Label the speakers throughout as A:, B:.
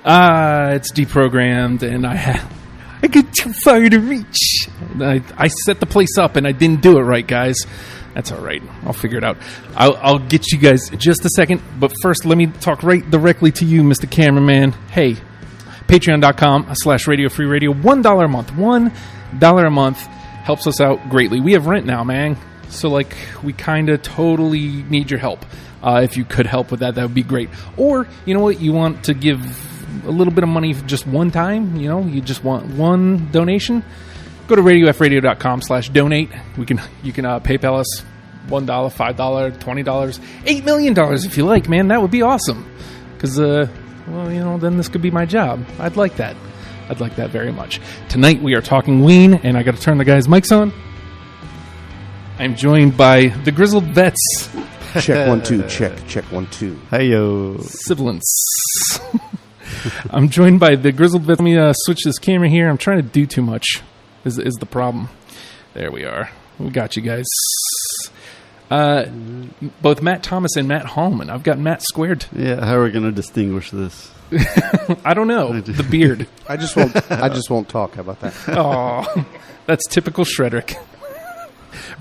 A: It's deprogrammed, and I get too far to reach. I set the place up, and I didn't do it right, guys. That's all right. I'll figure it out. I'll get you guys in just a second. But first, let me talk right directly to you, Mr. Cameraman. Hey, patreon.com/Radio Free Radio. $1 a month. $1 a month helps us out greatly. We have rent now, man. So, like, we kind of totally need your help. If you could help with that, that would be great. Or, you know what, you want to give a little bit of money just one time, you know, you just want one donation, go to radiofradio.com/donate. You can PayPal us $1, $5, $20, $8 million if you like, man. That would be awesome. Because, well, you know, then this could be my job. I'd like that. I'd like that very much. Tonight we are talking Ween, and I got to turn the guys' mics on. I'm joined by the Grizzled Vets.
B: Check 1 2, check 1 2.
C: Hey-yo.
A: Sibilance. I'm joined by the Grizzled Vets. Let me switch this camera here. I'm trying to do too much is the problem. There we are. We got you guys. Both Matt Thomas and Matt Hallman. I've got Matt squared.
C: Yeah, how are we going to distinguish this?
A: I don't know. The beard.
B: I just won't talk. How about that?
A: Oh, that's typical Shredrick.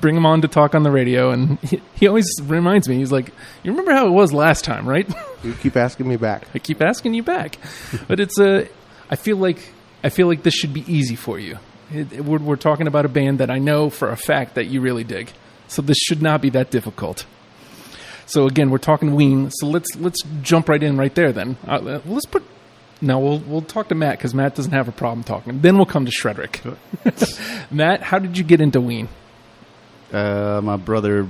A: Bring him on to talk on the radio, and he always reminds me. He's like, "You remember how it was last time, right?"
B: You keep asking me back.
A: I keep asking you back, but it's I feel like this should be easy for you. We're talking about a band that I know for a fact that you really dig, so this should not be that difficult. So again, we're talking Ween. So let's jump right in right there. Then we'll talk to Matt because Matt doesn't have a problem talking. Then we'll come to Shredrick. Matt, how did you get into Ween?
C: My brother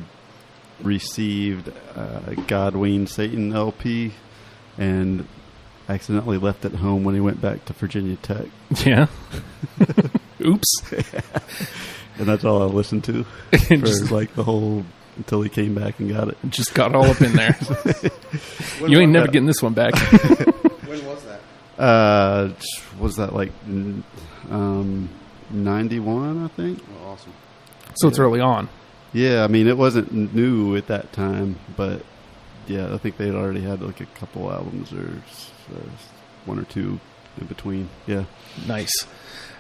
C: received God, Ween, Satan LP and accidentally left it home when he went back to Virginia Tech.
A: Yeah. Oops.
C: And that's all I listened to for until he came back and got it.
A: Just got all up in there. You ain't never getting this one back.
B: When was that?
C: Was that like 91, I think?
B: Oh, awesome.
A: So it's early on.
C: Yeah, I mean, it wasn't new at that time, but yeah, I think they'd already had like a couple albums or one or two in between. Yeah.
A: Nice.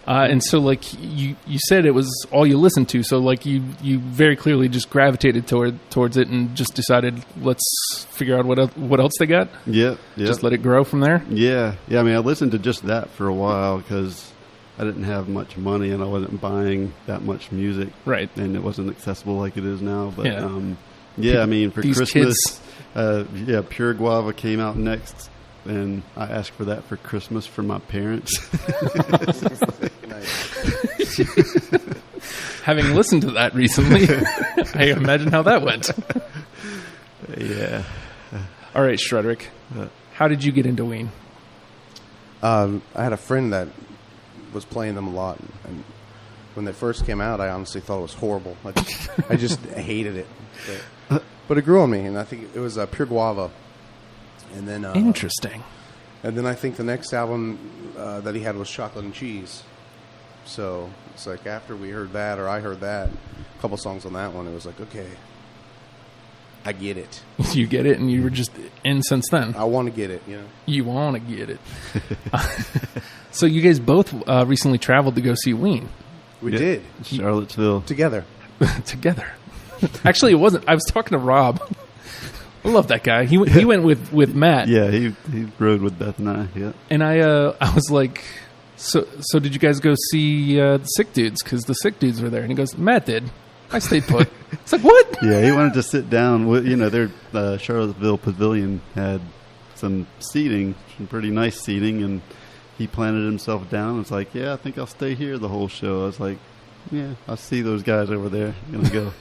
A: And so, like, you said it was all you listened to, so, like, you very clearly just gravitated towards it and just decided, let's figure out what else they got?
C: Yeah.
A: Just let it grow from there?
C: Yeah, I mean, I listened to just that for a while because I didn't have much money and I wasn't buying that much music.
A: Right.
C: And it wasn't accessible like it is now. But,
A: yeah,
C: I mean, for
A: these
C: Christmas, Pure Guava came out next. And I asked for that for Christmas for my parents.
A: Having listened to that recently, I imagine how that went.
C: Yeah.
A: All right, Shredrick, how did you get into Ween?
B: I had a friend that was playing them a lot, and when they first came out, I honestly thought it was horrible. I just hated it. But it grew on me, and I think it was Pure Guava. And then,
A: interesting.
B: And then I think the next album that he had was Chocolate and Cheese. So it's like after we heard that, or I heard that, a couple songs on that one, it was like, okay, I get it.
A: You get it, and you were just in since then.
B: I want to get it, you know. You
A: want to get it. So you guys both recently traveled to go see Ween.
B: We did.
C: Charlottesville.
B: Together.
A: Actually, it wasn't. I was talking to Rob. I love that guy. He went with Matt.
C: Yeah, he rode with Beth and I. Yeah.
A: And I was like, so did you guys go see the Sick Dudes? Because the Sick Dudes were there. And he goes, Matt did. I stayed put. It's like, what?
C: Yeah, he wanted to sit down. You know, their Charlottesville Pavilion had some seating, some pretty nice seating, and he planted himself down. It's like, yeah, I think I'll stay here the whole show. I was like, yeah, I see those guys over there. I'm gonna go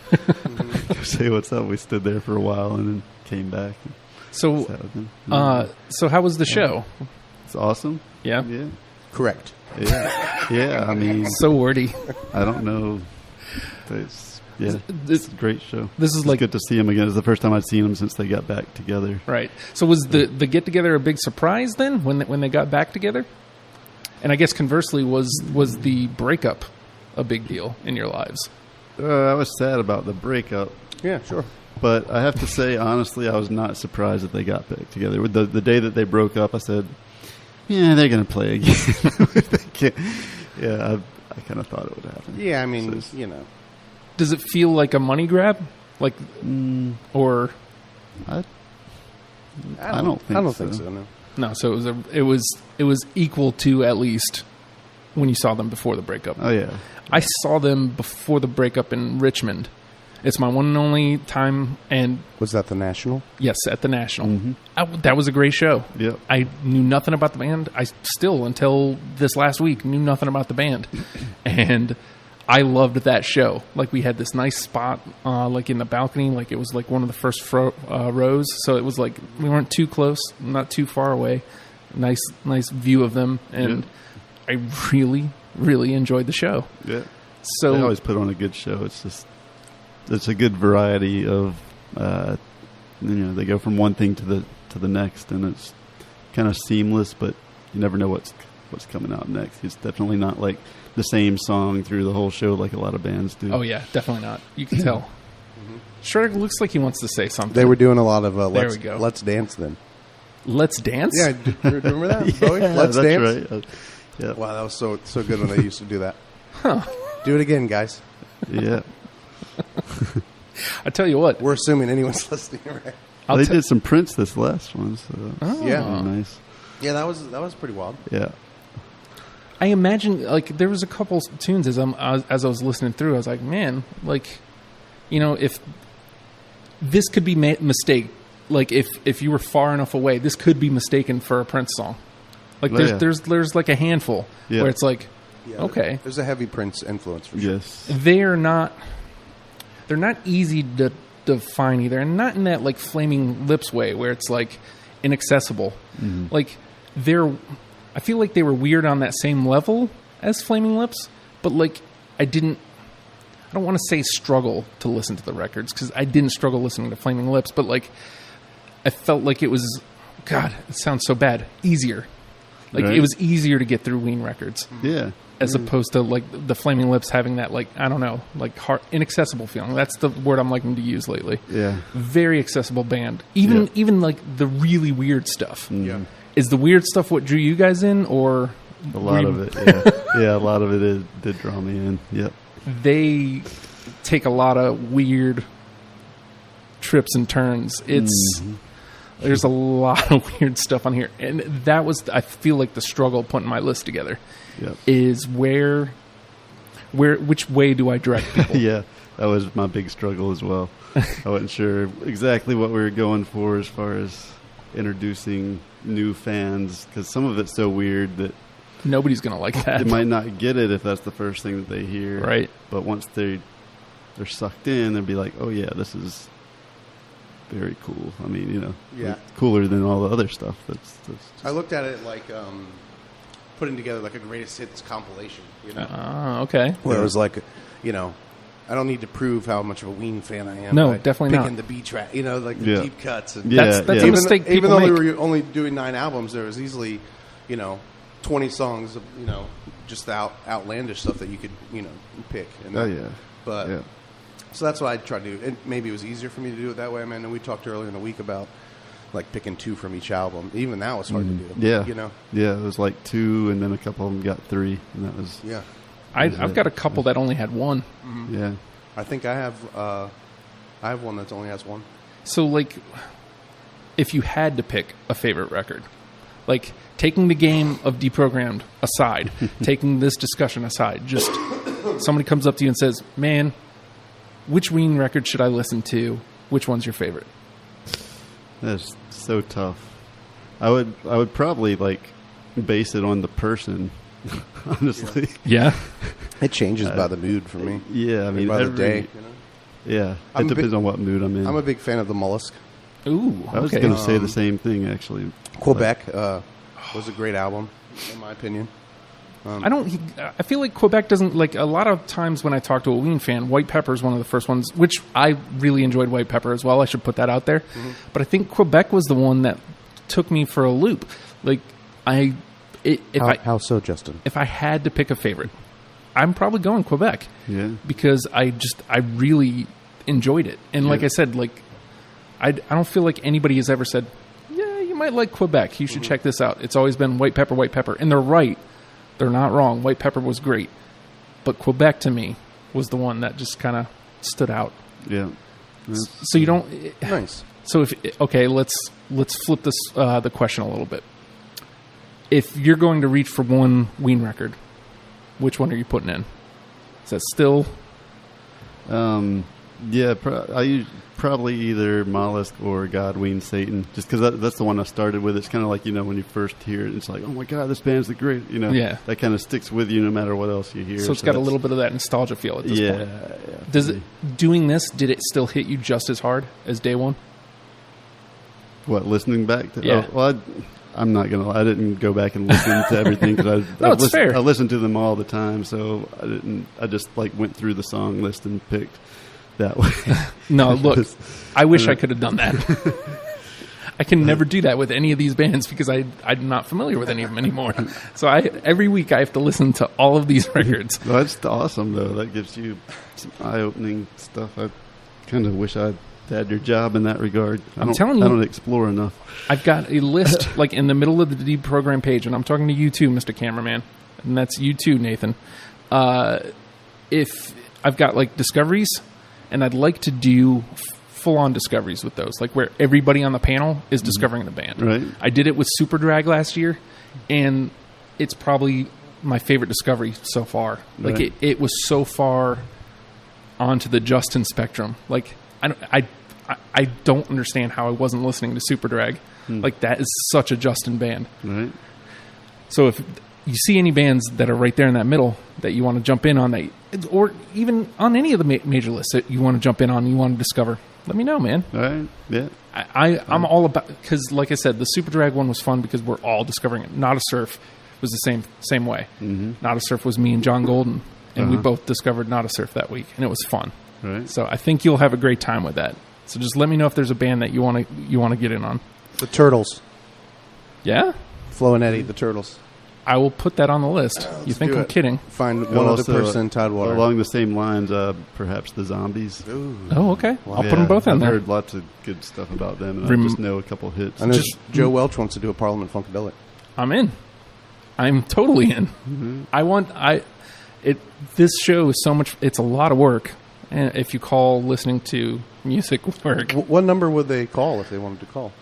C: say what's up. We stood there for a while and then came back.
A: So how was the show?
C: It's awesome.
A: Yeah.
C: Yeah.
B: Correct.
C: Yeah. I mean,
A: so wordy.
C: I don't know. It's a great show.
A: It's like
C: good to see him again. It's the first time I'd seen him since they got back together.
A: Right. So was the get together a big surprise then when they got back together? And I guess conversely, was the breakup a big deal in your lives?
C: I was sad about the breakup.
B: Yeah, sure.
C: But I have to say, honestly, I was not surprised that they got back together. The day that they broke up, I said, yeah, they're going to play again. They can't. Yeah, I kind of thought it would happen.
B: Yeah, I mean,
C: So
B: you know.
A: Does it feel like a money grab? Like, or
C: I don't think so.
B: No.
A: no? So it was equal to at least when you saw them before the breakup.
C: Oh yeah,
A: I saw them before the breakup in Richmond. It's my one and only time, and
B: Was that the National?
A: yes, at the National. That was a great show.
C: Yep.
A: I knew nothing about the band. I still, until this last week, knew nothing about the band. And I loved that show. Like, we had this nice spot, like in the balcony. Like, it was like one of the first rows. So it was like we weren't too close, not too far away. Nice view of them. And I really, really enjoyed the show.
C: Yeah.
A: So
C: They always put on a good show. It's a good variety of, they go from one thing to the next, and it's kind of seamless, but you never know what's coming out next. It's definitely not like the same song through the whole show like a lot of bands do.
A: oh, yeah, definitely not. You can tell. Shredder looks like he wants to say something.
B: They were doing a lot of
A: There we go.
B: Let's Dance then.
A: Let's dance?
B: Yeah, do you remember that, Bowie?
C: Yeah,
B: Let's
C: that's
B: Dance?
C: right. Yeah.
B: Wow, that was so good when they used to do that.
A: Huh.
B: Do it again, guys.
C: Yeah.
A: I tell you what.
B: We're assuming anyone's listening, right?
C: They did some Prince this last one, so that's
B: Yeah.
C: nice.
B: Yeah, that was pretty wild.
C: Yeah.
A: I imagine, like, there was a couple tunes as I was listening through. I was like, man, like, you know, if this could be mistake, like if you were far enough away, this could be mistaken for a Prince song. Like,
C: Oh,
A: there's like a handful where it's like,
B: Yeah,
A: okay,
B: There's a heavy Prince influence for sure.
C: Yes.
A: they're not easy to define either, and not in that like Flaming Lips way where it's like inaccessible. Like, I feel like they were weird on that same level as Flaming Lips, but like I don't want to say struggle to listen to the records, because I didn't struggle listening to Flaming Lips, but like I felt like it was, God, it sounds so bad, easier. Like,
C: Right.
A: it was easier to get through Ween records
C: Yeah.
A: as opposed to like the Flaming Lips having that, like, I don't know, like inaccessible feeling. That's the word I'm liking to use lately.
C: Yeah.
A: Very accessible band. Even
C: Yeah.
A: even like the really weird stuff.
B: Yeah.
A: Is the weird stuff what drew you guys in, or
C: A lot of it. Yeah. Yeah. A lot of it did draw me in. Yep.
A: they take a lot of weird trips and turns? There's a lot of weird stuff on here, and that was, I feel like, the struggle putting my list together.
C: Yep.
A: Is which way do I direct people?
C: Yeah. That was my big struggle as well. I wasn't sure exactly what we were going for as far as introducing new fans, because some of it's so weird that
A: Nobody's gonna like that.
C: they might not get it if that's the first thing that they hear.
A: Right.
C: But once they're sucked in, they'll be like, oh yeah, this is very cool. I mean,
B: Yeah.
C: like, cooler than all the other stuff. That's
B: I looked at it like putting together like a greatest hits compilation,
A: Okay.
B: where it was like, I don't need to prove how much of a Ween fan I am.
A: No,
B: by
A: definit't
B: picking
A: not.
B: the B track, like the
C: Yeah.
B: deep cuts. And
C: Yeah,
A: That's
C: yeah.
A: a mistake
B: even
A: people
B: though
A: make.
B: we were only doing 9 albums, there was easily, 20 songs of, just the outlandish stuff that you could, pick. And
C: Oh yeah.
B: But
C: Yeah.
B: so that's what I tried to do. And maybe it was easier for me to do it that way. I mean, and we talked earlier in the week about like picking 2 from each album. Even that was hard to do.
C: Yeah.
B: You know?
C: Yeah, it was like 2, and then a couple of them got 3, and that was
B: Yeah.
A: I've got a couple that only had one.
C: yeah.
B: I think I have one that only has 1.
A: So, like, if you had to pick a favorite record, like taking the game of Deprogrammed aside, taking this discussion aside, just somebody comes up to you and says, man, which Ween record should I listen to? Which one's your favorite?
C: That's so tough. I would probably like base it on the person, honestly.
A: Yeah.
B: It changes by the mood for me.
C: Yeah, I mean,
B: by the
C: every
B: day.
C: Yeah,
B: I'm
C: it
B: a big-
C: depends on what mood I'm in.
B: I'm a big fan of the Mollusk.
A: Ooh,
C: I was
A: okay.
C: going to say the same thing, actually.
B: Quebec was a great album, in my opinion.
A: I feel like Quebec doesn't, like, a lot of times when I talk to a Ween fan, White Pepper is one of the first ones, which I really enjoyed White Pepper as well. I should put that out there. But I think Quebec was the one that took me for a loop. Like,
B: How so, Justin?
A: if I had to pick a favorite, I'm probably going Quebec.
C: Yeah.
A: Because I really enjoyed it. And like
C: Yeah.
A: I said, like, I don't feel like anybody has ever said, yeah, you might like Quebec. You should check this out. It's always been white pepper, white pepper. And they're right. They're not wrong. White pepper was great. But Quebec, to me, was the one that just kind of stood out.
C: Yeah.
A: So you don't...
B: Nice.
A: So, let's flip this the question a little bit. If you're going to reach for one Ween record, which one are you putting in? Is that still...
C: Yeah, I probably either Mollusk or God, Ween, Satan, just because that's the one I started with. It's kind of like, when you first hear it, it's like, oh my God, this band's the great,
A: Yeah.
C: That kind of sticks with you no matter what else you hear.
A: So it's got a little bit of that nostalgia feel at this point.
C: Yeah.
A: Does it, doing this, did it still hit you just as hard as day one?
C: What, listening back to?
A: Yeah.
C: Oh, well, I'm not going to lie. I didn't go back and listen to everything because
A: it's fair.
C: I listen to them all the time, so I just went through the song list and picked that way.
A: No, look, I wish I could have done that. I can never do that with any of these bands because I'm not familiar with any of them anymore. So every week I have to listen to all of these records.
C: Well, that's awesome, though. That gives you some eye-opening stuff. I kind of wish I'd had your job in that regard.
A: I'm telling you.
C: I don't explore enough.
A: I've got a list like in the middle of the deprogram page, and I'm talking to you too, Mr. Cameraman. And that's you too, Nathan. If I've got like discoveries, and I'd like to do full-on discoveries with those, like where everybody on the panel is discovering the band.
C: Right.
A: I did it with Super Drag last year, and it's probably my favorite discovery so far. Like
C: Right.
A: it was so far onto the Justin spectrum. Like I don't understand how I wasn't listening to Super Drag. Like that is such a Justin band.
C: Right.
A: So if you see any bands that are right there in that middle that you want to jump in on, that, or even on any of the major lists that you want to jump in on, you want to discover, let me know, man.
C: All right. Yeah.
A: I'm all about, because like I said, the Super Drag one was fun because we're all discovering it. Not a Surf was the same way. Mm-hmm. Not a Surf was me and John Golden, and we both discovered Not a Surf that week, and it was fun.
C: Right.
A: So I think you'll have a great time with that. So just let me know if there's a band that you want to get in on.
B: The Turtles.
A: Yeah?
B: Flo and Eddie, the Turtles.
A: I will put that on the list. You think I'm kidding?
B: Find
C: And
B: one other
C: also,
B: person in Tidewater.
C: Along the same lines, perhaps the Zombies.
B: Ooh.
A: Oh, okay. I'll put them both in
C: I've
A: there.
C: heard lots of good stuff about them, and I just know a couple hits.
B: I know Joe Welch wants to do a Parliament Funkadelic.
A: I'm in. I'm totally in. Mm-hmm. This show is so much. It's a lot of work. And if you call listening to music work,
B: What number would they call if they wanted to call?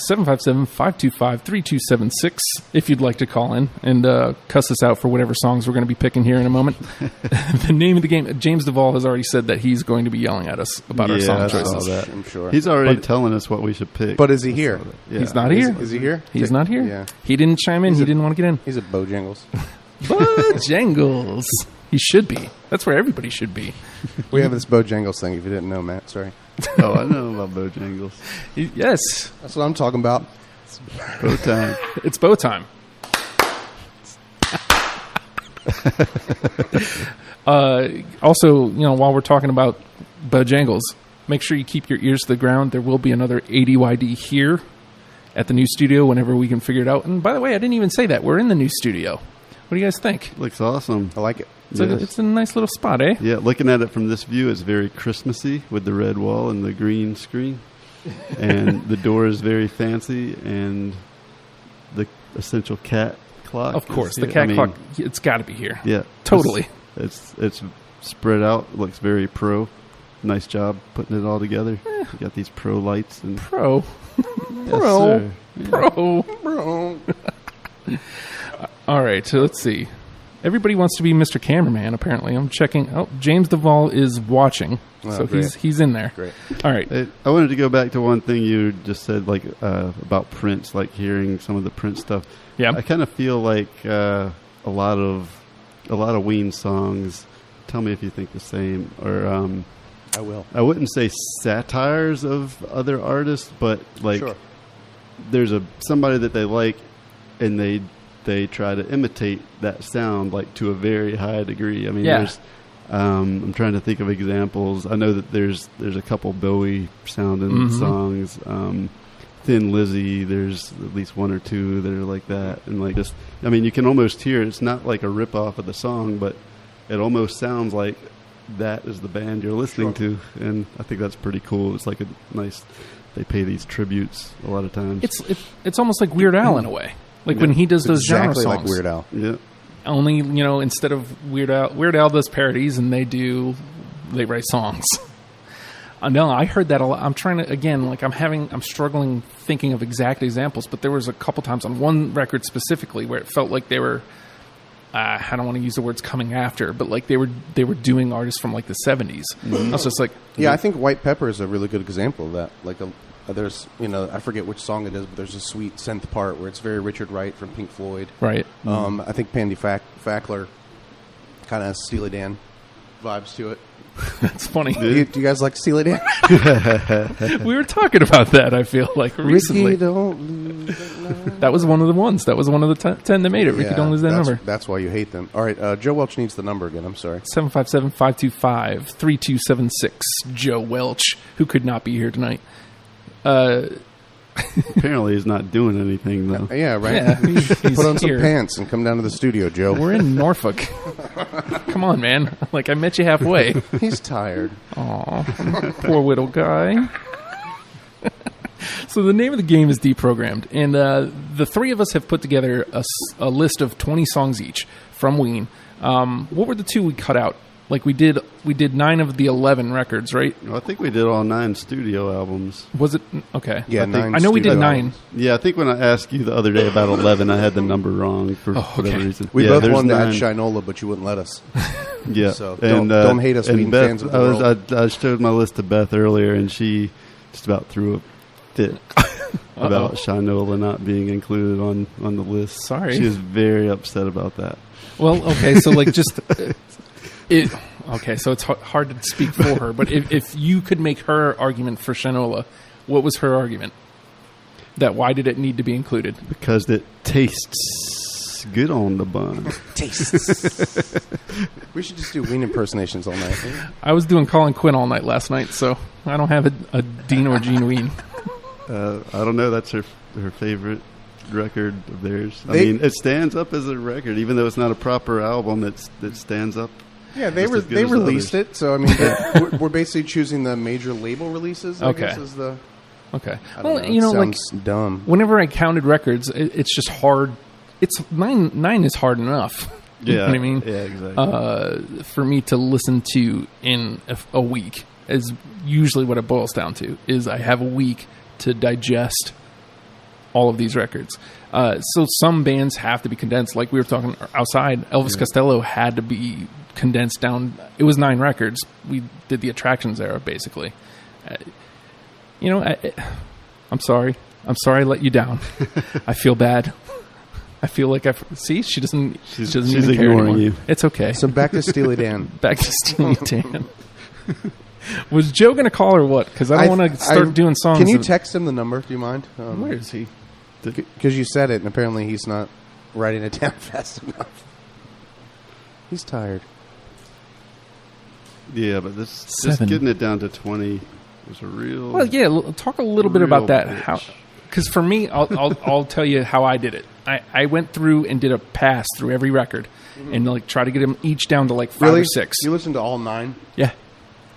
A: 757-525-3276 if you'd like to call in and cuss us out for whatever songs we're going to be picking here in a moment. The name of the game, James Duvall has already said that he's going to be yelling at us about our song
C: I saw
A: choices.
C: that.
B: I'm sure.
C: He's already telling us what we should pick.
B: But is he here?
C: Yeah.
A: He's not here.
B: Is he here?
A: He's not here.
B: Yeah.
A: He didn't chime in. He didn't want to get in.
B: He's at Bojangles.
A: Bojangles. He should be. That's where everybody should be.
B: We have this Bojangles thing, if you didn't know, Matt. Sorry.
C: Oh, I know about Bojangles.
A: Yes.
B: That's what I'm talking about.
C: Bow time.
A: It's bow time. Also, while we're talking about Bojangles, make sure you keep your ears to the ground. There will be another ADYD here at the new studio whenever we can figure it out. And by the way, I didn't even say that. We're in the new studio. What do you guys think?
C: Looks awesome.
B: I like it.
A: It's a nice little spot, eh?
C: Yeah, looking at it from this view, it's very Christmassy with the red wall and the green screen. And the door is very fancy, and the essential cat clock.
A: Of course,
C: is
A: the
C: here.
A: cat clock, it's got to be here.
C: Yeah.
A: Totally.
C: It's spread out. It looks very pro. Nice job putting it all together. You got these pro lights. And
A: Pro.
C: Yes,
A: Pro.
C: sir. Yeah.
A: Pro. All right, so let's see. Everybody wants to be Mr. Cameraman, apparently. I'm checking. Oh, James Duvall is watching, so
B: great.
A: he's in there.
B: Great.
A: All right.
C: I wanted to go back to one thing you just said, like about Prince, like hearing some of the Prince stuff.
A: Yeah.
C: I kind of feel like a lot of Ween songs. Tell me if you think the same. Or
B: I will.
C: I wouldn't say satires of other artists, but like there's somebody that they like, and they try to imitate that sound like to a very high degree. I mean, there's I'm trying to think of examples. I know that there's a couple Bowie sounding songs. Thin Lizzy, there's at least one or two that are like that, and like just, I mean, you can almost hear it's not like a rip off of the song, but it almost sounds like that is the band you're listening to, and I think that's pretty cool. It's like a nice they pay these tributes a lot of times.
A: It's almost like Weird Al in a way. Like when he does those genre
B: exactly
A: songs.
B: like Weird Al.
C: Yeah.
A: Only, instead of Weird Al does parodies and they write songs. No, I heard that a lot. I'm trying to, again, like I'm struggling thinking of exact examples, but there was a couple times on one record specifically where it felt like they were, I don't want to use the words coming after, but like they were doing artists from like the 70s. I was just like,
B: Yeah, I think White Pepper is a really good example of that. Like there's, I forget which song it is, but there's a sweet synth part where it's very Richard Wright from Pink Floyd.
A: Right.
B: I think Pandy Fackler kind of has Steely Dan vibes to it.
A: That's funny.
B: Do you guys like Steely Dan?
A: We were talking about that, I feel like, recently.
B: Ricky, don't lose
A: that was one of the ones. That was one of the 10 that made it. Ricky, don't lose that number.
B: That's why you hate them. All right, Joe Welch needs the number again. I'm sorry.
A: 757-525-3276. Joe Welch, who could not be here tonight.
C: Apparently he's not doing anything, though.
B: Yeah, right?
A: Yeah, he's
B: Put on
A: here.
B: some pants and come down to the studio, Joe.
A: We're in Norfolk. Come on, man. Like, I met you halfway.
B: He's tired.
A: Aw, poor little guy. So the name of the game is Deprogrammed, and the three of us have put together a list of 20 songs each from Ween. What were the two we cut out? Like we did 9 of the 11 records, right?
C: Well, I think we did all 9 studio albums.
A: Was it okay?
B: Yeah,
A: I know we did 9.
C: Yeah, I think when I asked you the other day about 11, I had the number wrong for whatever reason.
B: We
C: yeah,
B: both
C: there's
B: wanted to
C: 9.
B: add Shinola, but you wouldn't let us.
C: Yeah,
B: So don't hate us, Ween
C: Beth,
B: fans of the world.
C: I showed my list to Beth earlier, and she just about threw a fit about Shinola not being included on the list.
A: Sorry.
C: She was very upset about that.
A: Well, okay, so like just okay, so it's hard to speak for her, but if you could make her argument for Shinola, what was her argument? That why did it need to be included?
C: Because it tastes good on the bun.
B: Tastes. We should just do Ween impersonations all night.
A: I was doing Colin Quinn all night last night, so I don't have a Dean or Gene Ween.
C: I don't know. That's her favorite record of theirs. I mean, it stands up as a record, even though it's not a proper album. It stands up.
B: Yeah, they released it, so I mean, we're basically choosing the major label releases. I guess is the
A: okay.
B: Well, sounds dumb.
A: Whenever I counted records, it's just hard. It's 9 is hard enough. You know what I mean?
C: Yeah, exactly.
A: For me to listen to in a week is usually what it boils down to. Is I have a week to digest all of these records. So some bands have to be condensed. Like we were talking outside, Elvis Costello had to be condensed down. It was 9 records. We did the Attractions era, basically. I'm sorry. I'm sorry I let you down. I feel bad. I feel like see, she doesn't even care anymore. You. It's okay.
B: So back to Steely Dan.
A: Back to Steely Dan. Was Joe going to call or what? Because I don't want to start doing songs.
B: Can you text him the number? Do you mind?
A: Where is he?
B: Because you said it, and apparently he's not writing it down fast enough. He's tired.
C: Yeah, but just getting it down to 20 was a real...
A: Well, yeah, talk a little bit about that. Because for me, I'll tell you how I did it. I went through and did a pass through every record and like try to get them each down to like 5 or 6.
B: You listened to all 9?
A: Yeah.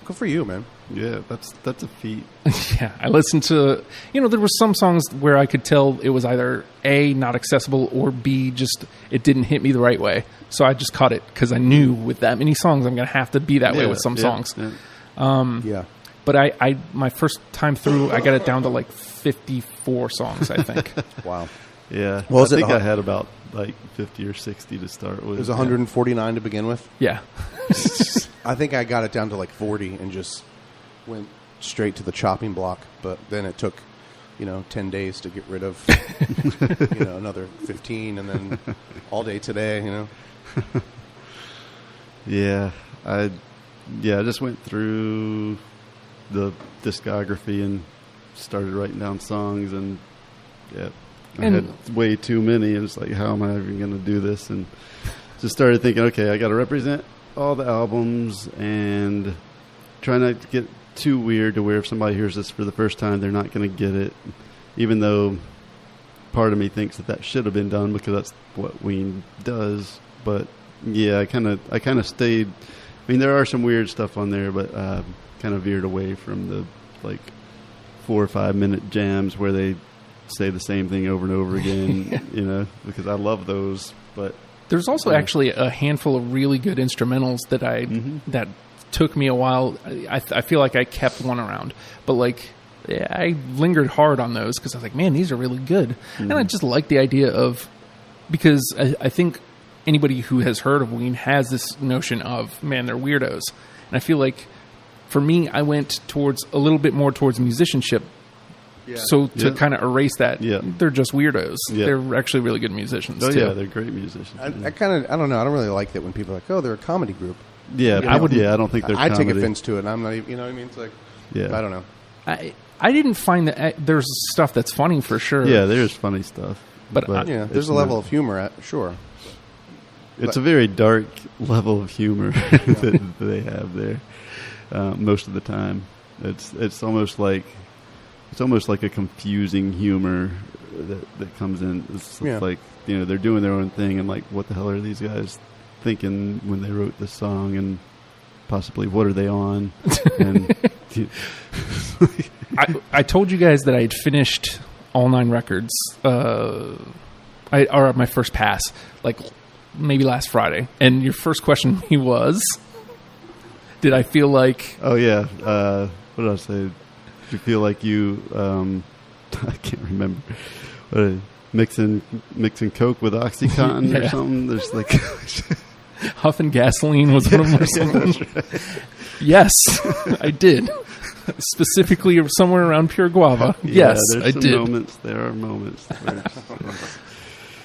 B: Good for you, man.
C: Yeah, that's a feat.
A: Yeah, I listened to... there were some songs where I could tell it was either A, not accessible, or B, just it didn't hit me the right way. So I just cut it because I knew with that many songs I'm going to have to be that way with some songs.
B: Yeah.
A: But I my first time through, I got it down to like 54 songs, I think.
B: Wow.
C: Yeah. Well, I think I had about like 50 or 60 to start with.
B: It was 149 to begin with?
A: Yeah.
B: I think I got it down to like 40 and just went straight to the chopping block. But then it took, 10 days to get rid of, another 15 and then all day today,
C: Yeah. I just went through the discography and started writing down songs and I had way too many and it's like, how am I even going to do this? And just started thinking, okay, I got to represent all the albums and try not to get too weird to where if somebody hears this for the first time, they're not going to get it, even though part of me thinks that should have been done because that's what Ween does. But yeah, I kind of stayed. I mean, there are some weird stuff on there, but kind of veered away from the like 4 or 5 minute jams where they say the same thing over and over again, you know, because I love those. But
A: there's also actually a handful of really good instrumentals that that took me a while. I feel like I kept one around, but like I lingered hard on those because I was like, man, these are really good. And I just like the idea of, because I think anybody who has heard of Ween has this notion of, man, they're weirdos. And I feel like for me, I went towards a little bit more towards musicianship. Yeah. So to kind of erase that, they're just weirdos. Yeah. They're actually really good musicians too.
C: Yeah, they're great musicians.
B: I don't know. I don't really like that when people are like, oh, they're a comedy group.
C: Yeah, I don't think they're
B: I
C: comedy.
B: take offense to it, and I'm not even, you know what I mean? It's like, I don't know.
A: I didn't find that there's stuff that's funny for sure.
C: Yeah, there's funny stuff.
A: But
B: there's a level of humor, sure.
C: It's a very dark level of humor that they have there most of the time. It's almost like a confusing humor that comes in. It's like, you know, they're doing their own thing, and like, what the hell are these guys thinking when they wrote this song, and possibly what are they on? And
A: I told you guys that I had finished all 9 records. Or my first pass, like maybe last Friday. And your first question to me was, did I feel like?
C: Oh yeah. What did I say? Did you feel like you? I can't remember. Mixing Coke with OxyContin or something. There's like
A: huffing gasoline was one of my songs. Yes, I did. Specifically somewhere around Pure Guava. Yes, I did.
C: There are moments.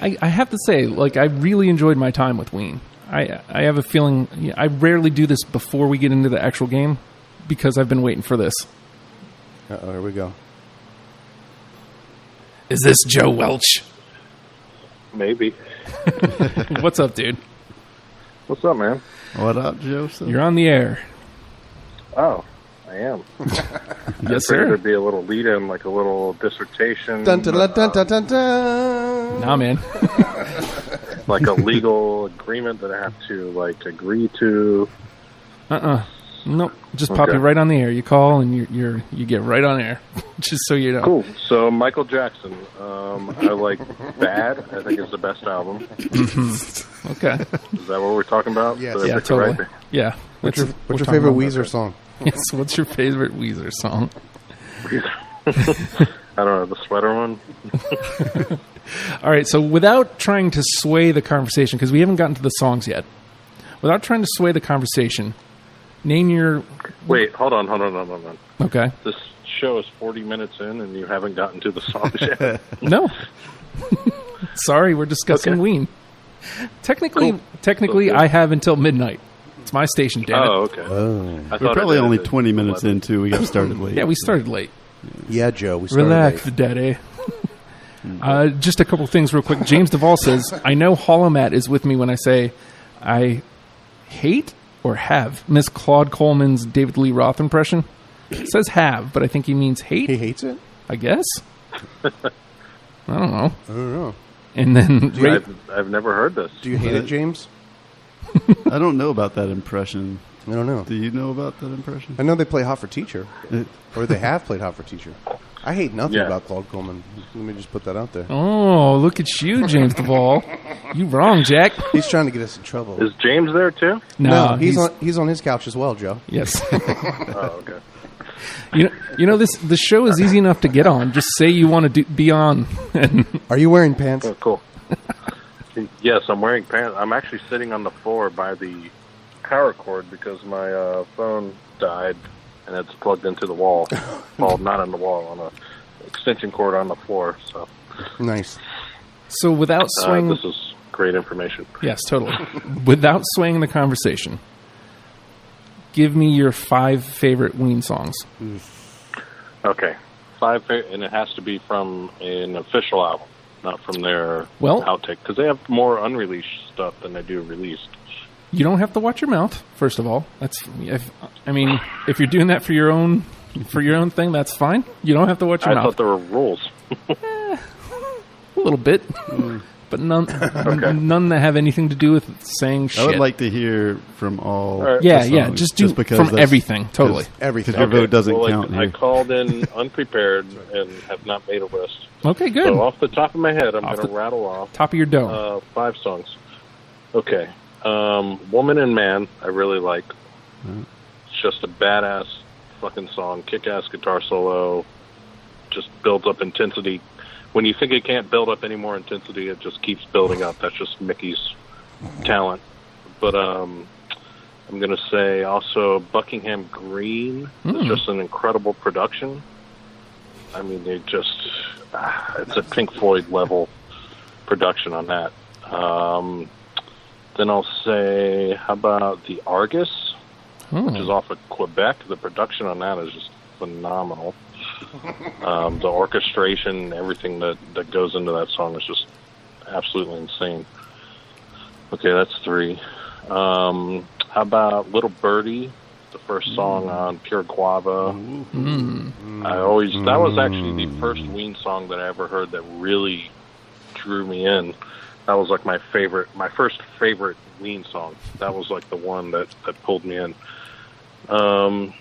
A: I have to say, like, I really enjoyed my time with Ween. I have a feeling I rarely do this before we get into the actual game because I've been waiting for this.
B: Uh-oh, here we go.
A: Is this Joe Welch?
D: Maybe.
A: What's up, dude?
D: What's up, man?
C: What up, Joseph?
A: You're on the air.
D: Oh, I am.
A: Yes, sir.
D: There'd be a little lead-in, like a little dissertation.
B: Dun, dun, dun, dun, dun, dun, dun.
A: Nah, man.
D: Like a legal agreement that I have to, like, agree to.
A: Nope. Just pop you right on the air. You call and you get right on air. Just so you know.
D: Cool. So Michael Jackson, I like Bad. I think it's the best album.
A: Mm-hmm. Okay.
D: Is that what we're talking about?
B: Yes.
D: So
A: yeah, totally.
D: right?
A: Yeah.
B: What's your favorite Weezer song?
A: Yes. What's your favorite Weezer song?
D: I don't know, the sweater one.
A: All right. So without trying to sway the conversation, because we haven't gotten to the songs yet, without trying to sway the conversation, name your...
D: Wait, hold on.
A: Okay.
D: This show is 40 minutes in, and you haven't gotten to the songs yet.
A: No. Sorry, we're discussing Ween. Technically, I have until midnight. It's my station, damn it.
D: Oh, okay.
C: We're probably only 20 minutes into. We got started late.
A: Yeah, we started late.
B: Yeah, Joe, we started
A: Relax,
B: late.
A: Daddy. Just a couple things real quick. James Duvall says, I know Holomat is with me when I say I hate or have Miss Claude Coleman's David Lee Roth impression. It says have, but I think he means hate.
B: He hates it?
A: I guess. I don't know.
B: I don't know.
A: And then
D: I've never heard this.
B: Do you hate it, James?
C: I don't know about that impression.
B: I don't know.
C: Do you know about that impression?
B: I know they play Hot for Teacher. Or they have played Hot for Teacher. I hate nothing about Claude Coleman. Let me just put that out there.
A: Oh, look at you, James Duvall. You wrong, Jack.
B: He's trying to get us in trouble.
D: Is James there, too?
A: No,
B: he's on his couch as well, Joe.
A: Yes.
D: Oh, okay.
A: You know this show is easy enough to get on. Just say you want to be on.
B: Are you wearing pants?
D: Oh, cool. Yes, I'm wearing pants. I'm actually sitting on the floor by the power cord because my phone died and it's plugged into the wall. Well, not on the wall, on a extension cord on the floor. So
B: nice.
A: So without swaying,
D: this is great information.
A: Yes, totally. Without swaying the conversation, give me your 5 favorite Ween songs.
D: Okay, 5 and it has to be from an official album, not from their outtake, because they have more unreleased stuff than they do released.
A: You don't have to watch your mouth. First of all, if you're doing that for your own thing, that's fine. You don't have to watch your mouth.
D: I thought there were rules.
A: A little bit. but none that have anything to do with saying shit.
C: I would like to hear from all.
D: All right.
A: yeah,
C: the
A: yeah,
C: songs,
A: just do
C: because
A: from
C: that's-
A: everything, totally.
C: 'cause-
B: Everything.
C: 'cause your vote doesn't
D: well,
C: count
D: I
C: here.
D: called in unprepared and have not made a list.
A: Okay, good.
D: So off the top of my head, I'm
A: Off
D: going to
A: the-
D: rattle off
A: Top of your dome.
D: 5 songs. Okay. Woman and Man, I really like. It's just a badass fucking song. Kick-ass guitar solo. Just builds up intensity. When you think it can't build up any more intensity, it just keeps building up. That's just Mickey's talent. But I'm going to say also Buckingham Green. It's just an incredible production. I mean, they just... it's a Pink Floyd level production on that. Then I'll say, how about the Argus, which is off of Quebec. The production on that is just phenomenal. The orchestration, everything that goes into that song is just absolutely insane. Okay, that's 3. How about Little Birdie, the first song on Pure Guava? That was actually the first Ween song that I ever heard that really drew me in. That was like my first favorite Ween song. That was like the one that pulled me in. And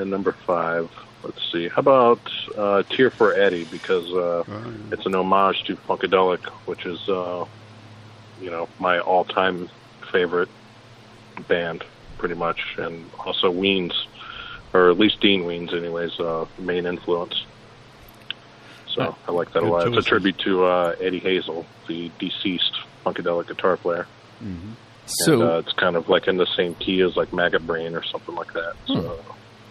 D: number 5, let's see. How about Tear for Eddie? Because it's an homage to Funkadelic, which is, my all-time favorite band, pretty much. And also Ween's, or at least Dean Ween's anyways, main influence. So I like that a lot. It's a tribute to Eddie Hazel, the deceased Funkadelic guitar player.
A: So
D: And it's kind of like in the same key as like Maggot Brain or something like that.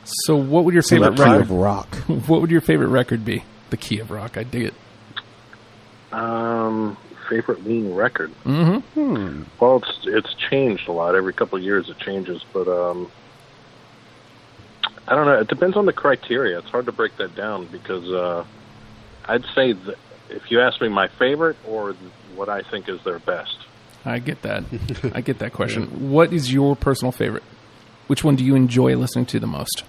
A: So what would your favorite
B: Key of
A: record?
B: rock.
A: What would your favorite record be? The Key of Rock. I dig it.
D: Favorite Ween record?
A: Mm-hmm.
D: Well, it's changed a lot. Every couple of years it changes, but I don't know. It depends on the criteria. It's hard to break that down because I'd say that if you ask me my favorite or what I think is their best.
A: I get that. I get that question. What is your personal favorite? Which one do you enjoy listening to the most?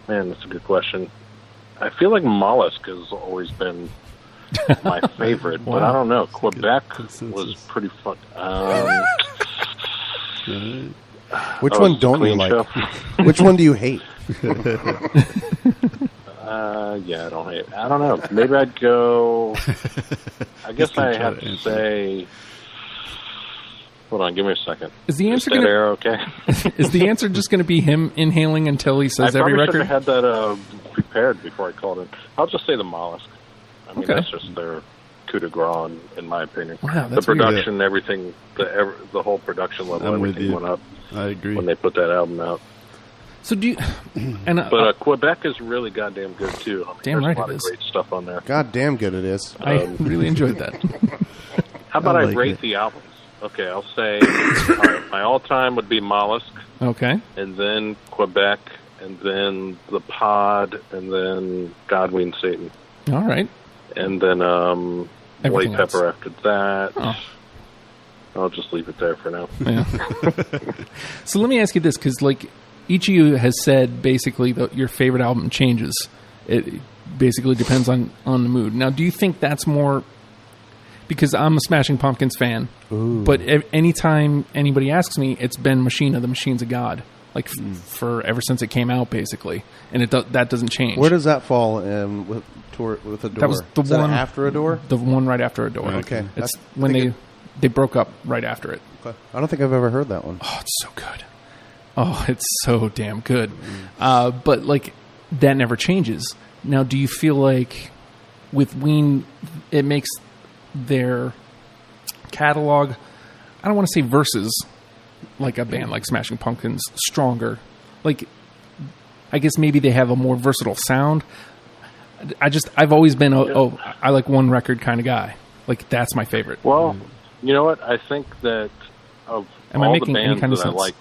D: Man, that's a good question. I feel like Mollusk has always been my favorite, but I don't know. Quebec was pretty fun.
B: Which one don't you like? Which one do you hate?
D: Yeah, I don't hate it. I don't know. Maybe I'd go... I guess I have to say... Hold on, give me a second.
A: Is the answer
D: that air okay?
A: Is the answer just going to be him inhaling until he says every
D: I probably
A: record?
D: should have had that prepared before I called it. I'll just say the Mollusk. I mean, that's just their coup de grace, in my opinion.
A: Wow,
D: the
A: that's
D: production, everything, the whole production level, everything went up.
C: I agree.
D: When they put that album out.
A: So do you... And,
D: but Quebec is really goddamn good, too. I mean,
A: damn
D: there's
A: right
D: a lot
A: it
D: of
A: is.
D: great stuff on there.
B: God damn good it is.
A: I really enjoyed that.
D: How about I
C: like
D: rate
C: it.
D: the albums? Okay, I'll say all right, my all-time would be Mollusk,
A: Okay.
D: and then Quebec, and then The Pod, and then Godwin Satan.
A: All right.
D: And then White
A: Everything
D: Pepper
A: else.
D: after that.
A: Oh.
D: I'll just leave it there for now.
A: Yeah. So let me ask you this, because like each of you has said basically that your favorite album changes. It basically depends on the mood. Now, do you think that's more... Because I'm a Smashing Pumpkins fan, but anytime anybody asks me, it's been Machine of the Machines of God, like for ever since it came out, basically, and that doesn't change.
B: Where does that fall with a door?
A: That was the
B: Is that
A: one
B: after a door?
A: The one right after a door.
B: Okay.
A: It's
B: That's-
A: when
B: I think
A: they broke up right after it.
B: Okay. I don't think I've ever heard that one.
A: Oh, it's so good. Oh, it's so damn good. But like that never changes. Now, do you feel like with Ween, it makes their catalog, I don't want to say versus like a band like Smashing Pumpkins, stronger? Like, I guess maybe they have a more versatile sound. I've always been I like one record kind of guy. Like, that's my favorite.
D: Well, you know what? I think that of
A: Am I
D: all the
A: making any
D: bands
A: kind of
D: that I
A: sense?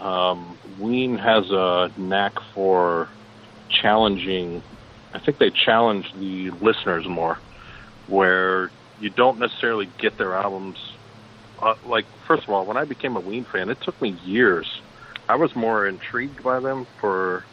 D: like, Ween has a knack for challenging. I think they challenge the listeners more, where you don't necessarily get their albums. Like, first of all, when I became a Ween fan, it took me years. I was more intrigued by them for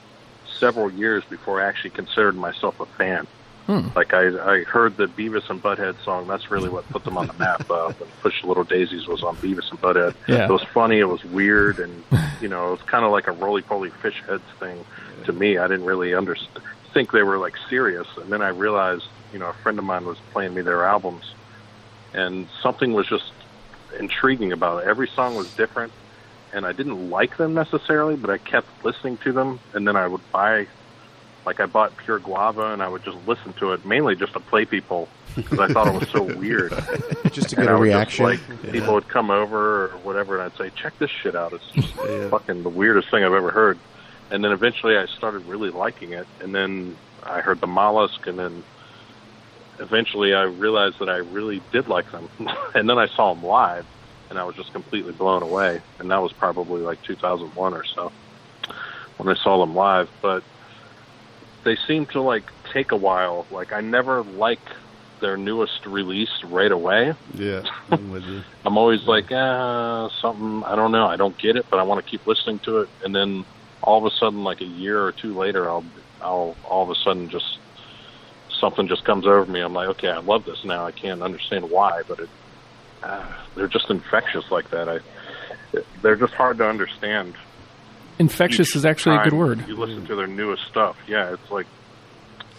D: several years before I actually considered myself a fan. Like I heard the Beavis and Butthead song. That's really what put them on the map. When Push the Little Daisies was on Beavis and Butthead.
A: Yeah.
D: It was funny. It was weird, and it was kind of like a roly-poly fish heads thing to me. I didn't really think they were like serious, and then I realized, a friend of mine was playing me their albums, and something was just intriguing about it. Every song was different, and I didn't like them necessarily, but I kept listening to them, and then I would I bought Pure Guava, and I would just listen to it, mainly just to play people, because I thought it was so weird.
B: Just to get a reaction.
D: People would come over or whatever, and I'd say, check this shit out. It's just fucking the weirdest thing I've ever heard. And then eventually I started really liking it, and then I heard the Mollusk, and then eventually I realized that I really did like them. And then I saw them live, and I was just completely blown away. And that was probably like 2001 or so when I saw them live. But they seem to take a while. I never like their newest release right away.
C: Yeah, I'm with you.
D: I'm always like, something, I don't know, I don't get it, but I want to keep listening to it. And then all of a sudden, a year or two later, I'll all of a sudden just something just comes over me. I'm like, okay, I love this now. I can't understand why, but they're just infectious like that. They're just hard to understand.
A: Infectious is actually a good word.
D: You listen to their newest stuff. Yeah, it's like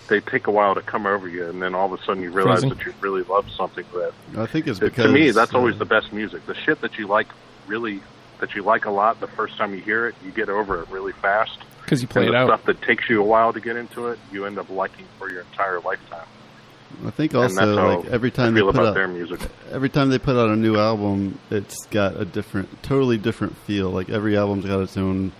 D: they take a while to come over you, and then all of a sudden you realize that you really love something.
C: I think it's because...
D: To me, that's always the best music. The shit that you like a lot, the first time you hear it, you get over it really fast.
A: Because you play it
D: out.
A: out.
D: Stuff that takes you a while to get into it, you end up liking for your entire lifetime.
C: I think also, every time they put out
D: their music.
C: Every time they put out a new album, it's got a totally different feel. Every album's got its own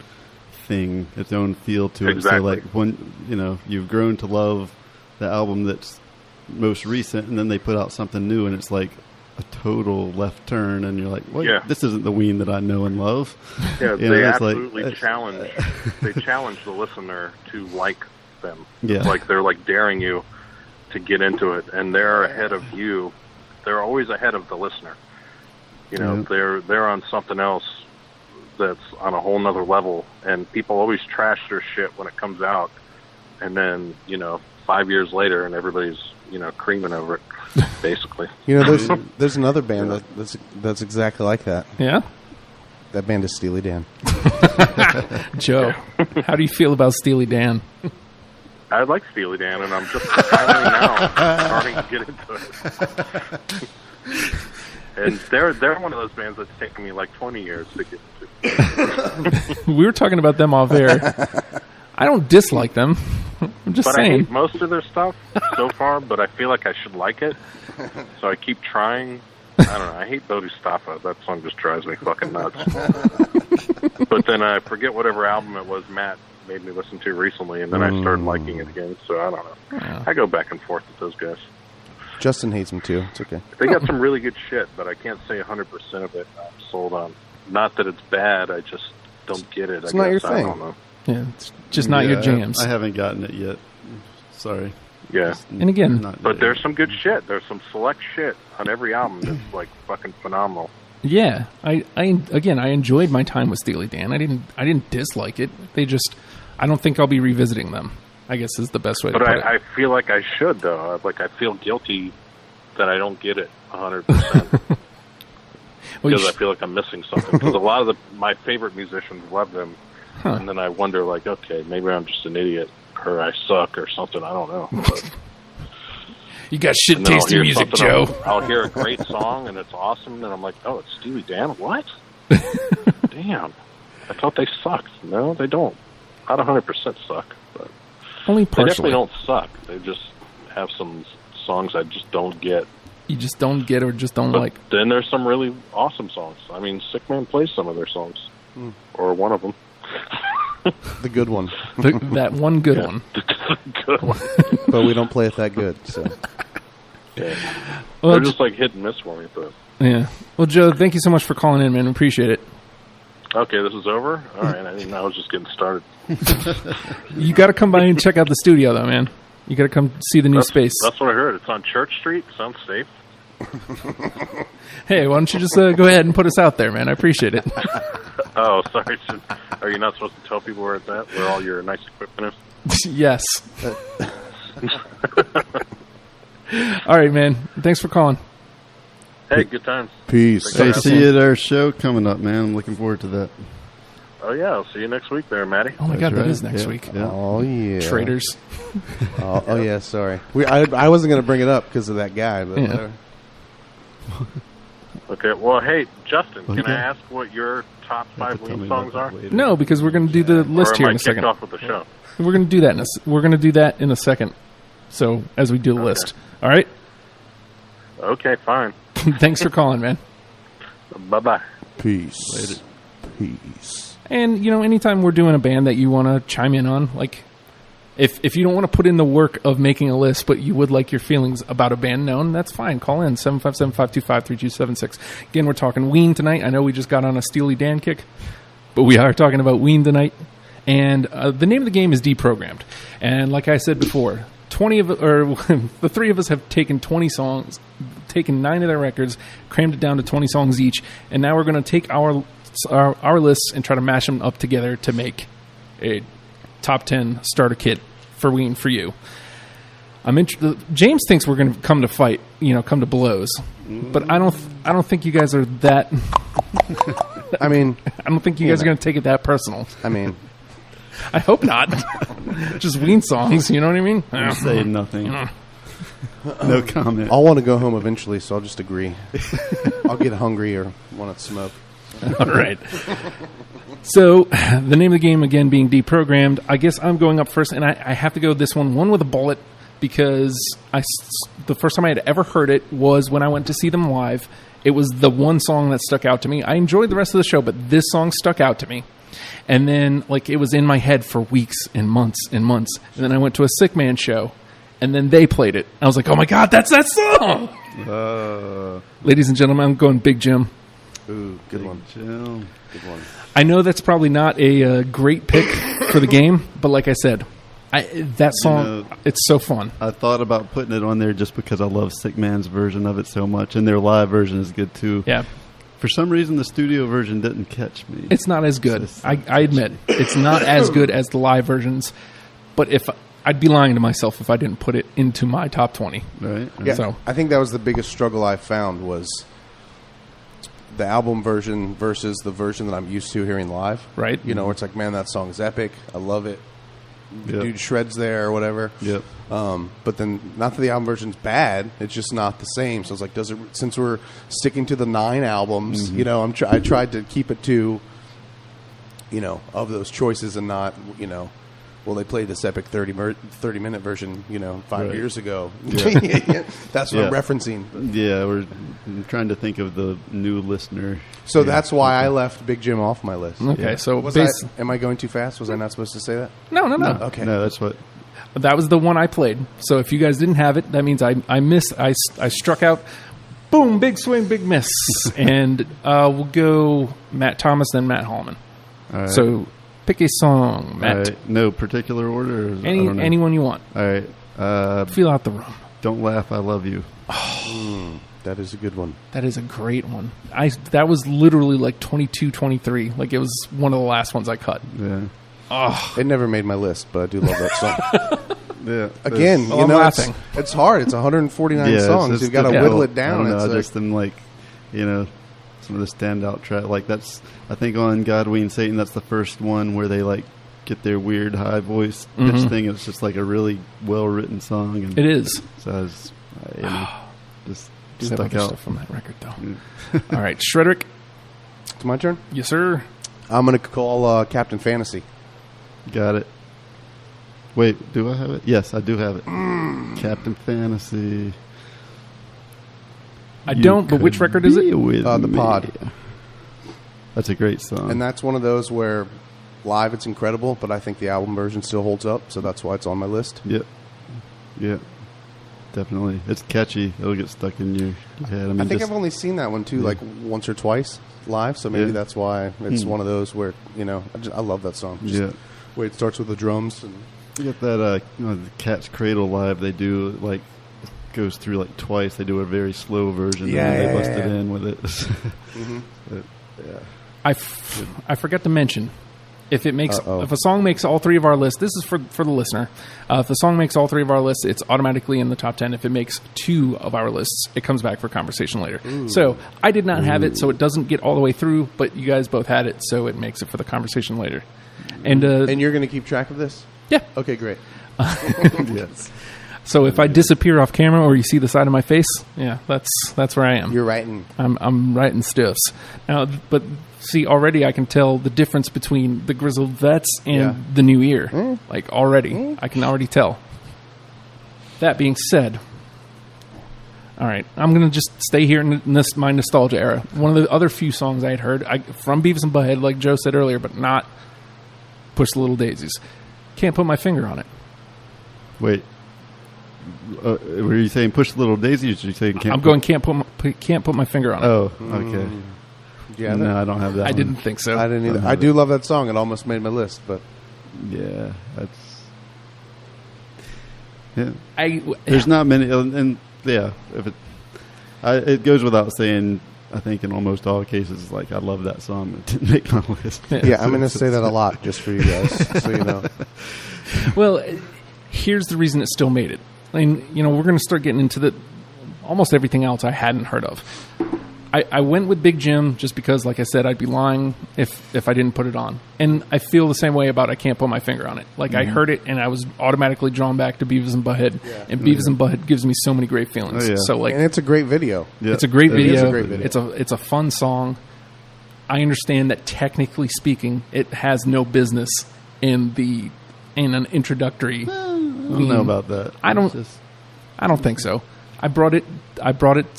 C: thing, its own feel to it.
D: Exactly.
C: So when you've grown to love the album that's most recent, and then they put out something new, and it's like a total left turn, and you're like, "What? Yeah. This isn't the Ween that I know and love."
D: Yeah, they absolutely challenge. They challenge the listener to like them.
C: Yeah.
D: It's like they're daring you to get into it, and they're ahead of you. They're always ahead of the listener. They're on something else that's on a whole nother level, and people always trash their shit when it comes out, and then 5 years later, and everybody's creaming over it, basically.
B: There's another band that's exactly like that.
A: Yeah,
B: that band is Steely Dan.
A: Joe, how do you feel about Steely Dan?
D: I like Steely Dan, and I'm just finally now starting to get into it. And they're one of those bands that's taken me 20 years to get into.
A: We were talking about them off air. I don't dislike them. I'm just saying.
D: I hate most of their stuff so far, but I feel like I should like it. So I keep trying. I don't know. I hate Bodhisattva. That song just drives me fucking nuts. But then I forget whatever album it was Matt made me listen to recently, and then I started liking it again. So I don't know.
A: Yeah.
D: I go back and forth with those guys.
B: Justin hates them too. It's okay.
D: They got some really good shit, but I can't say 100% of it I'm sold on. Not that it's bad. I just don't get it.
B: It's not your thing.
D: I don't know.
A: Yeah, it's just not your jams.
C: I haven't gotten it yet. Sorry.
D: Yeah.
A: And again,
D: but there's some good shit. There's some select shit on every album that's fucking phenomenal.
A: Yeah, I enjoyed my time with Steely Dan. I didn't dislike it. I don't think I'll be revisiting them, I guess is the best way to put it.
D: But I feel like I should, though. I feel guilty that I don't get it 100%. Because I feel like I'm missing something. Because a lot of my favorite musicians love them. Huh. And then I wonder, okay, maybe I'm just an idiot, or I suck, or something. I don't know. But
A: you got shit taste in music, Joe.
D: I'll hear a great song, and it's awesome, and I'm like, oh, it's Steely Dan? What? Damn. I thought they sucked. No, they don't. Not 100% suck. But
A: only partially.
D: They definitely don't suck. They just have some songs I just don't get.
A: You just don't get or just don't like.
D: Then there's some really awesome songs. I mean, Sick Man plays some of their songs. Or one of them.
B: The good one.
A: That one good one.
D: The good one.
B: But we don't play it that good, so.
D: Yeah.
A: Well,
D: they're just hit and miss for me. But.
A: Yeah. Well, Joe, thank you so much for calling in, man. Appreciate it.
D: Okay, this is over? All right, I didn't know I was just getting started.
A: You got to come by and check out the studio, though, man. You got to come see the new space.
D: That's what I heard. It's on Church Street. Sounds safe.
A: Hey, why don't you just go ahead and put us out there, man? I appreciate it.
D: Oh, sorry. Are you not supposed to tell people where it's at, where all your nice equipment is?
A: Yes. All right, man. Thanks for calling.
D: Hey, good times.
B: Peace.
C: Hey, see you at our show coming up, man. I'm looking forward to that.
D: Oh, yeah. I'll see you next week there, Matty.
A: Oh, my God, that
C: right.
A: is next
C: Yeah.
A: week.
C: Yeah.
B: Oh, yeah.
A: Traitors.
B: Oh, yeah, sorry. I wasn't going to bring it up because of that guy, but
A: Yeah.
B: whatever.
D: Okay. Well, hey, Justin, can
C: Okay.
D: I ask what your top
C: You have
D: 5
C: to tell
D: Ween
C: me
D: songs
C: about
D: are?
C: that later.
A: No, because we're going to do the list
D: Or
A: here
D: am I
A: in a
D: kicked
A: second.
D: off with the show?
A: We're going to do that we're going to do that in a second. So as we do the list. All right.
D: Okay, fine.
A: Thanks for calling, man.
D: Bye-bye.
B: Peace.
C: Later.
B: Peace.
A: And anytime we're doing a band that you want to chime in on, like if you don't want to put in the work of making a list, but you would like your feelings about a band known, that's fine. Call in 757-525-3276. Again, we're talking Ween tonight. I know we just got on a Steely Dan kick, but we are talking about Ween tonight. And the name of the game is Deprogrammed. And like I said before, the three of us have taken 20 songs, taken 9 of their records, crammed it down to 20 songs each, and now we're going to take our lists and try to mash them up together to make a top 10 starter kit for Ween for you. James thinks we're going to come to fight, come to blows, but I don't think you guys are that.
B: I mean,
A: I don't think you guys are going to take it that personal.
B: I mean,
A: I hope not. Just Ween songs, you know what I mean?
C: I'm saying nothing. No comment.
B: I'll want to go home eventually, so I'll just agree. I'll get hungry or want to smoke.
A: All right. So the name of the game, again, being Deprogrammed. I guess I'm going up first, and I have to go this one with a bullet, because the first time I had ever heard it was when I went to see them live. It was the one song that stuck out to me. I enjoyed the rest of the show, but this song stuck out to me. And then, it was in my head for weeks and months and months. And then I went to a Sick Man show, and then they played it. I was like, oh, my God, that's that song! Ladies and gentlemen, I'm going Big Jim.
B: Ooh, good one.
C: Jim.
B: Good one.
A: I know that's probably not a great pick for the game, but like I said, that song, it's so fun.
C: I thought about putting it on there just because I love Sick Man's version of it so much, and their live version is good too.
A: Yeah.
C: For some reason, the studio version didn't catch me.
A: It's not as good. I admit. It's not as good as the live versions, but I'd be lying to myself if I didn't put it into my top 20.
C: Right?
B: Yeah,
A: So-
B: I think that was the biggest struggle I found was the album version versus the version that I'm used to hearing live.
A: Right.
B: Where it's like, man, that song's epic. I love it. The
C: Yep.
B: dude shreds there or whatever.
C: Yep.
B: But then, not that the album version's bad, it's just not the same. So it's like, since we're sticking to the 9 albums, I tried to keep it to, of those choices and not, well, they played this epic 30-minute version, 5
C: Right.
B: years ago.
C: Yeah.
B: That's what I'm referencing.
C: Yeah, I'm trying to think of the new listener.
B: So that's why I left Big Jim off my list.
A: Okay,
C: Yeah.
A: so
B: Am I going too fast? Was I not supposed to say that?
A: No.
B: Okay.
C: No, that's what.
A: That was the one I played. So if you guys didn't have it, that means I missed. I struck out. Boom! Big swing, big miss. And we'll go Matt Thomas, then Matt Hallman.
C: All right.
A: So pick a song, Matt.
C: All right. No particular order? Or I don't know.
A: Anyone you want.
C: All right.
A: Feel out the room.
C: Don't Laugh, I Love You.
B: That is a good one.
A: That is a great one. That was literally like 22, 23. Like, it was one of the last ones I cut.
C: Yeah.
B: It never made my list, but I do love that song.
C: Yeah.
B: Again,
A: I'm laughing.
B: it's hard. It's 149 songs.
C: it's
B: You've got to
C: difficult.
B: whittle it down.
C: I don't know.
B: It's
C: I just am like, some of the standout track. Like that's, I think on God, Ween, Satan, that's the first one where they like get their weird high voice pitch thing. It's just like a really well written song. And
A: It is.
C: so I was, just
A: Do have
C: stuck
A: other
C: out.
A: stuff from that record, though. All right, Shrederick.
B: It's my turn.
A: Yes, sir.
B: I'm going to call Captain Fantasy.
C: Got it. Wait, do I have it? Yes, I do have it. Captain Fantasy.
A: I don't, but which record is it?
B: The Pod.
C: That's a great song.
B: And that's one of those where live it's incredible, but I think the album version still holds up, so that's why it's on my list.
C: Yep. Yep. Definitely. It's catchy. It'll get stuck in your head.
B: I think I've only seen that one too, like once or twice live, so maybe that's why it's one of those where, I love that song. Just
C: Yeah.
B: the way it starts with the drums. And
C: You get that, the Cat's Cradle live, they do, like, goes through, like, twice. They do a very slow version, and then they bust it in with it. But, yeah.
A: I forgot to mention, If a song makes all three of our lists, this is for the listener. If the song makes all three of our lists, it's automatically in the top 10. If it makes 2 of our lists, it comes back for conversation later. Ooh. So I did not have it, so it doesn't get all the way through. But you guys both had it, so it makes it for the conversation later. And
B: you're going to keep track of this?
A: Yeah.
B: Okay, great.
C: Yes.
A: So if I disappear off camera or you see the side of my face, yeah, that's where I am.
B: You're writing.
A: I'm writing stiffs now, but see, already I can tell the difference between the Grizzled Vets and the New Ear. Like already, I can already tell. That being said, all right, I'm gonna just stay here in my nostalgia era. One of the other few songs I had heard from Beavis and Butthead, like Joe said earlier, but not Push the Little Daisies. Can't put my finger on it.
C: Wait. Were you saying Push the Little Daisies? Or you saying
A: can't put my finger on it.
C: Oh, okay.
B: Yeah,
C: no, I don't have that.
A: I didn't think so.
B: I didn't either. I do love that song. It almost made my list, but
C: yeah, there's not many, and yeah, it goes without saying. I think in almost all cases, like I love that song. It didn't make my list.
B: Yeah, I'm going to say that a lot just for you guys, so you know.
A: Well, here's the reason it still made it. And, we're going to start getting into almost everything else I hadn't heard of. I went with Big Jim just because, like I said, I'd be lying if I didn't put it on. And I feel the same way about I Can't Put My Finger on It. Like, I heard it, and I was automatically drawn back to Beavis and Butthead. Yeah. And Beavis and Butthead gives me so many great feelings. Oh, yeah. So, like,
B: and it's a great video.
A: Yeah. It's a great video. It is a great video. It's a fun song. I understand that, technically speaking, it has no business in an introductory.
C: I don't know about that.
A: I don't think so. I brought it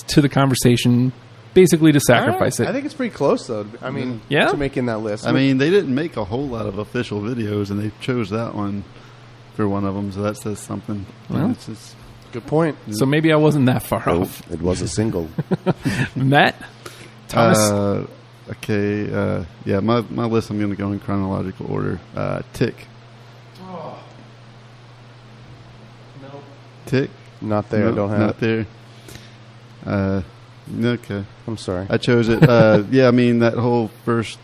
A: to the conversation basically to sacrifice it.
B: I think it's pretty close, though. I mean, to making that list.
C: I mean, they didn't make a whole lot of official videos, and they chose that one for one of them, so that says something.
A: Well,
C: it's just,
B: good point.
A: So maybe I wasn't that far off.
B: It was a single.
A: Matt? Thomas?
C: Okay. Yeah, my list, I'm going to go in chronological order. Tick.
A: Oh. No.
C: Tick?
B: Not there.
C: Nope,
B: don't have
C: not there. Okay.
B: I'm sorry.
C: I chose it. Yeah, I mean, that whole first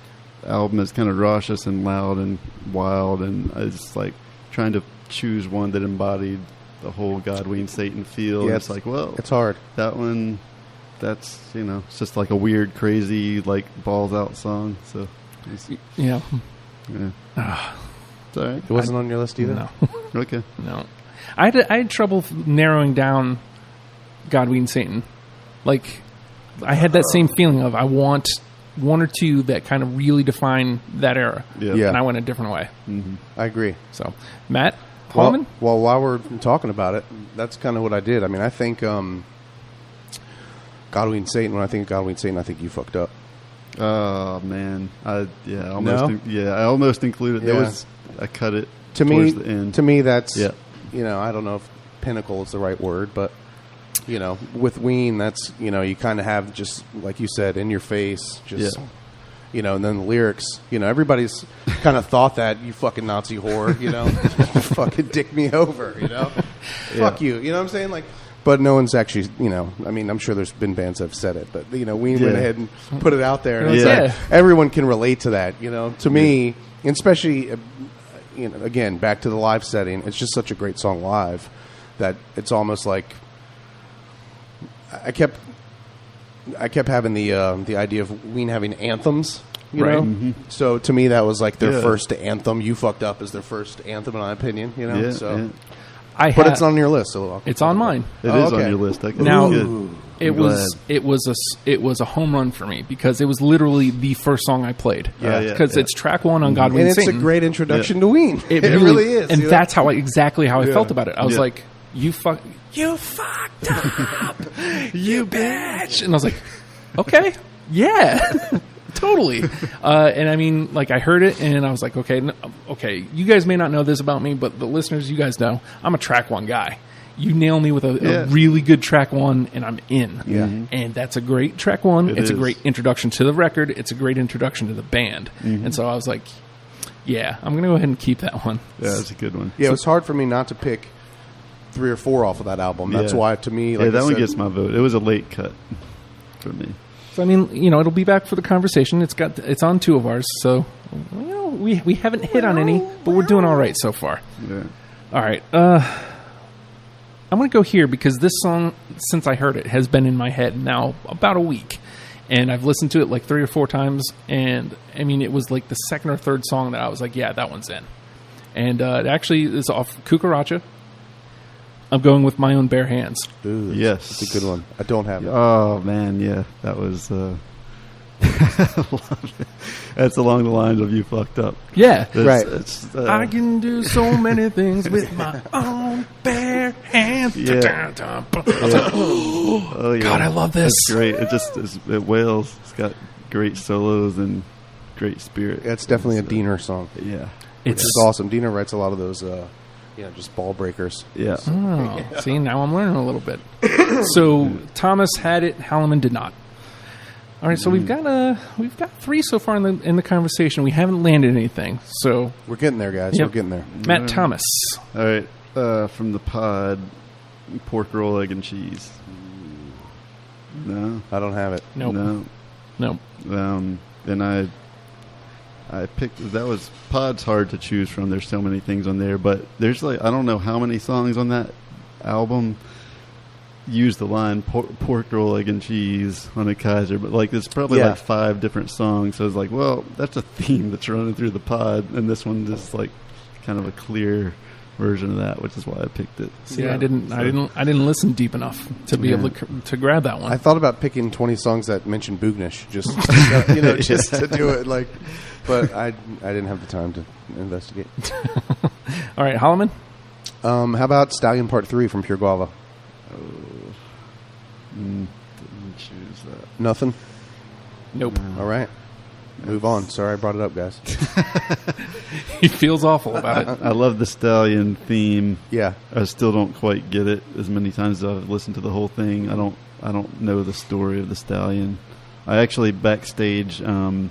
C: album is kind of raucous and loud and wild, and it's like trying to choose one that embodied the whole God, Ween, Satan feel.
B: Yeah,
C: it's like, well,
B: it's hard.
C: That one, that's, it's just like a weird, crazy, like, balls out song. So,
A: yeah.
C: It's all right.
B: It wasn't on your list either?
A: No.
C: Okay.
A: No. I had trouble narrowing down God, Ween, Satan. Like, I had that same feeling of I want one or two that kind of really define that era.
C: Yeah.
A: And I went a different way.
C: Mm-hmm.
B: I agree.
A: So, Matt Holman?
B: Well, while we're talking about it, that's kind of what I did. I mean, I think God, Ween, Satan, when I think of God, Ween, Satan, I think you fucked up.
C: Oh, man. I almost included it.
B: Yeah.
C: I cut it
B: to
C: towards the end.
B: To me, that's,
C: I
B: don't know if pinnacle is the right word, but with Ween, that's, you kind of have just, like you said, in your face, just, and then the lyrics, everybody's kind of thought that, you fucking Nazi whore, fucking dick me over, fuck you, you know what I'm saying? Like, but no one's actually, I mean, I'm sure there's been bands that have said it, but, Ween went ahead and put it out there, and it's like, everyone can relate to that, to me, especially, again, back to the live setting, it's just such a great song live that it's almost like, I kept having the idea of Ween having anthems, you know. Mm-hmm. So to me, that was like their first anthem. You Fucked Up is their first anthem, in my opinion. But it's on your list. So
A: it's on mine.
C: It is on your list.
A: Now it was a home run for me because it was literally the first song I played. Because it's track one on God, Ween,
B: and it's
A: Satan.
B: a great introduction to Ween.
A: It really is, and that's exactly how I felt about it. I was like, You fucked up, you bitch. And I was like, okay, yeah, totally. And I mean, like, I heard it, and I was like, okay, you guys may not know this about me, but the listeners, you guys know, I'm a track one guy. You nail me with a really good track one, and I'm in.
B: Yeah.
A: And that's a great track one. It's a great introduction to the record. It's a great introduction to the band. Mm-hmm. And so I was like, yeah, I'm going to go ahead and keep that one.
C: Yeah, that's a good one.
B: Yeah, it was hard for me not to pick 3 or 4 off of that album. That's why, to me, like
C: that one gets my vote. It was a late cut for me.
A: So I mean, it'll be back for the conversation. It's on 2 of ours, so we haven't hit on any, but we're doing all right so far.
C: Yeah.
A: All right. I'm going to go here because this song, since I heard it, has been in my head now about a week. And I've listened to it like 3 or 4 times. And, I mean, it was like the second or third song that I was like, yeah, that one's in. And it actually is off Cucaracha. I'm going with My Own Bare Hands.
B: Ooh,
C: Yes.
B: it's a good one. I don't have it.
C: Oh, man, yeah. That was... That's along the lines of You Fucked Up.
A: Yeah.
B: Right.
A: I can do so many things with my own bare hands.
C: Yeah.
A: I was like,
C: Oh, yeah.
A: God, I love this.
C: It's great. It wails. It's got great solos and great spirit.
B: Yeah, it's definitely a Diener song.
C: Yeah.
B: It's awesome. Diener writes a lot of those, just ball breakers.
C: Yeah.
A: Oh, see, now I'm learning a little bit. So Thomas had it, Halliman did not. All right, so we've got 3 so far in the conversation. We haven't landed anything, so
B: We're getting there, guys.
A: Yep.
B: We're getting there.
A: Matt Thomas.
C: All right. From the pod, pork roll, egg and cheese. No.
B: I don't have it.
A: Nope.
C: No.
A: Nope.
C: Then I picked, that was, pod's hard to choose from. There's so many things on there, but there's like, I don't know how many songs on that album use the line pork roll, egg and cheese on a Kaiser, but like there's probably like 5 different songs. So I was like, well, that's a theme that's running through the pod, and this one just like kind of a clear version of that, which is why I picked it.
A: See, I didn't listen deep enough to be able to grab that one.
B: I thought about picking 20 songs that mention Boognish, just just to do it, like, but I didn't have the time to investigate.
A: All right, Holloman.
B: How about Stallion Part 3 from Pure Guava?
C: Didn't choose that.
B: Nothing.
A: Nope.
B: All right. Move on. Sorry I brought it up, guys.
A: He feels awful about it.
C: I love the Stallion theme.
B: Yeah.
C: I still don't quite get it as many times as I've listened to the whole thing. I don't know the story of the Stallion. I actually backstage. There's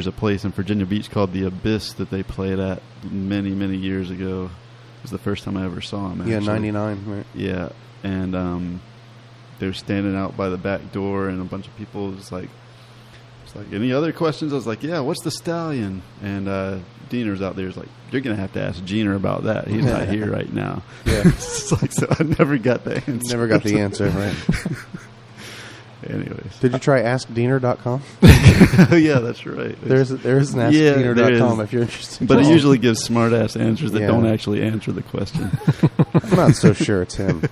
C: a place in Virginia Beach called the Abyss that they played at many, many years ago. It was the first time I ever saw him. Actually.
B: Yeah, 99. Right.
C: Yeah, and they were standing out by the back door, and a bunch of people was like, any other questions? I was like, yeah, what's the Stallion? And Diener's out there is like, you're going to have to ask Jeaner about that. He's not here right now.
B: Yeah.
C: It's like, so I never got the answer.
B: Never got the answer, right.
C: Anyways.
B: Did you try AskDiener.com?
C: Yeah, that's right.
B: There's an AskDiener.com if you're interested.
C: But it usually gives smart-ass answers that don't actually answer the question.
B: I'm not so sure it's him.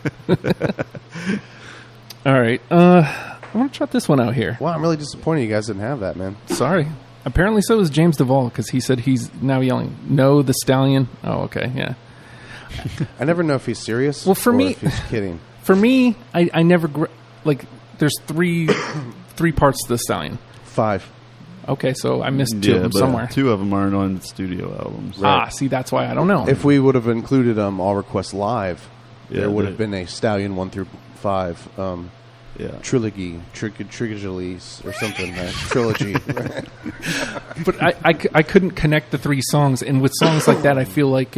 A: All right. I'm going to try this one out here.
B: Wow, I'm really disappointed you guys didn't have that, man.
A: Sorry. Apparently so is James Duvall, because he said he's now yelling, no, the Stallion. Oh, okay, yeah.
B: I never know if he's serious
A: or if
B: he's kidding.
A: For me, I never... there's three parts to the Stallion.
B: 5.
A: Okay, so I missed 2 of them somewhere.
C: 2 of them aren't on studio albums.
A: Right. See, that's why I don't know.
B: If we would have included All Requests Live, there would
C: right.
B: have been a Stallion 1 through 5 trilogy or something. Trilogy.
A: But I couldn't connect the 3 songs, and with songs like that, I feel like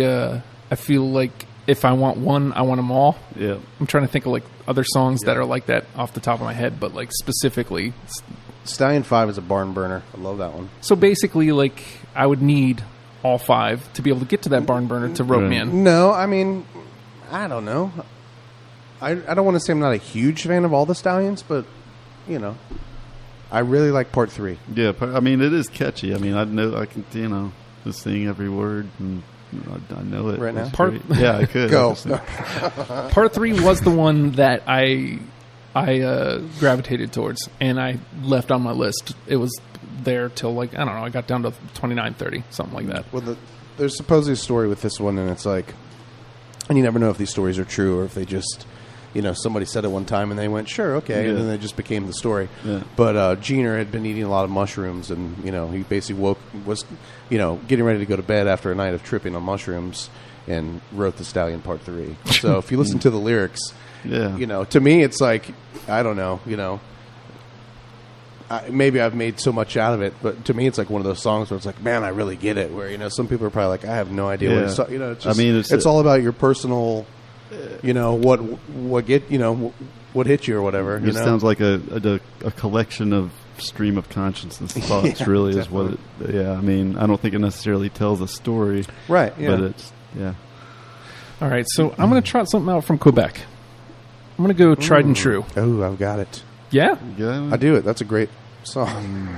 A: if I want one, I want them all.
C: Yeah.
A: I'm trying to think of like other songs that are like that off the top of my head, but like specifically.
B: Stallion 5 is a barn burner. I love that one.
A: So basically, like, I would need all 5 to be able to get to that barn burner to rope me in.
B: No, I mean, I don't know. I don't want to say I'm not a huge fan of all the Stallions, but, I really like Part 3.
C: Yeah, I mean, it is catchy. I mean, I can, just sing every word, and I know it.
B: Right now?
C: Yeah, I could.
B: Go.
A: Part 3 was the one that I gravitated towards, and I left on my list. It was there till, I don't know, I got down to 29, 30, something like that.
B: Well, there's supposedly a story with this one, and it's like, and you never know if these stories are true or if they just, somebody said it one time and they went, sure, okay, and then they just became the story.
C: Yeah.
B: But Jeaner had been eating a lot of mushrooms, and, he basically was getting ready to go to bed after a night of tripping on mushrooms and wrote the Stallion Part 3. So if you listen to the lyrics, to me it's like, I don't know, maybe I've made so much out of it, but to me it's like one of those songs where it's like, man, I really get it. Where some people are probably like, I have no idea what it's. It's just, it's all about your personal what hit you or whatever.
C: It sounds like a collection of stream of consciousness thoughts. Really, is what it. Yeah, I mean, I don't think it necessarily tells a story.
B: Right. Yeah.
C: But it's
A: All right, so I'm going to trot something out from Quebec. I'm going to go Tried and True.
B: Oh, I've got it.
A: Yeah?
C: Yeah.
B: I do it. That's a great song.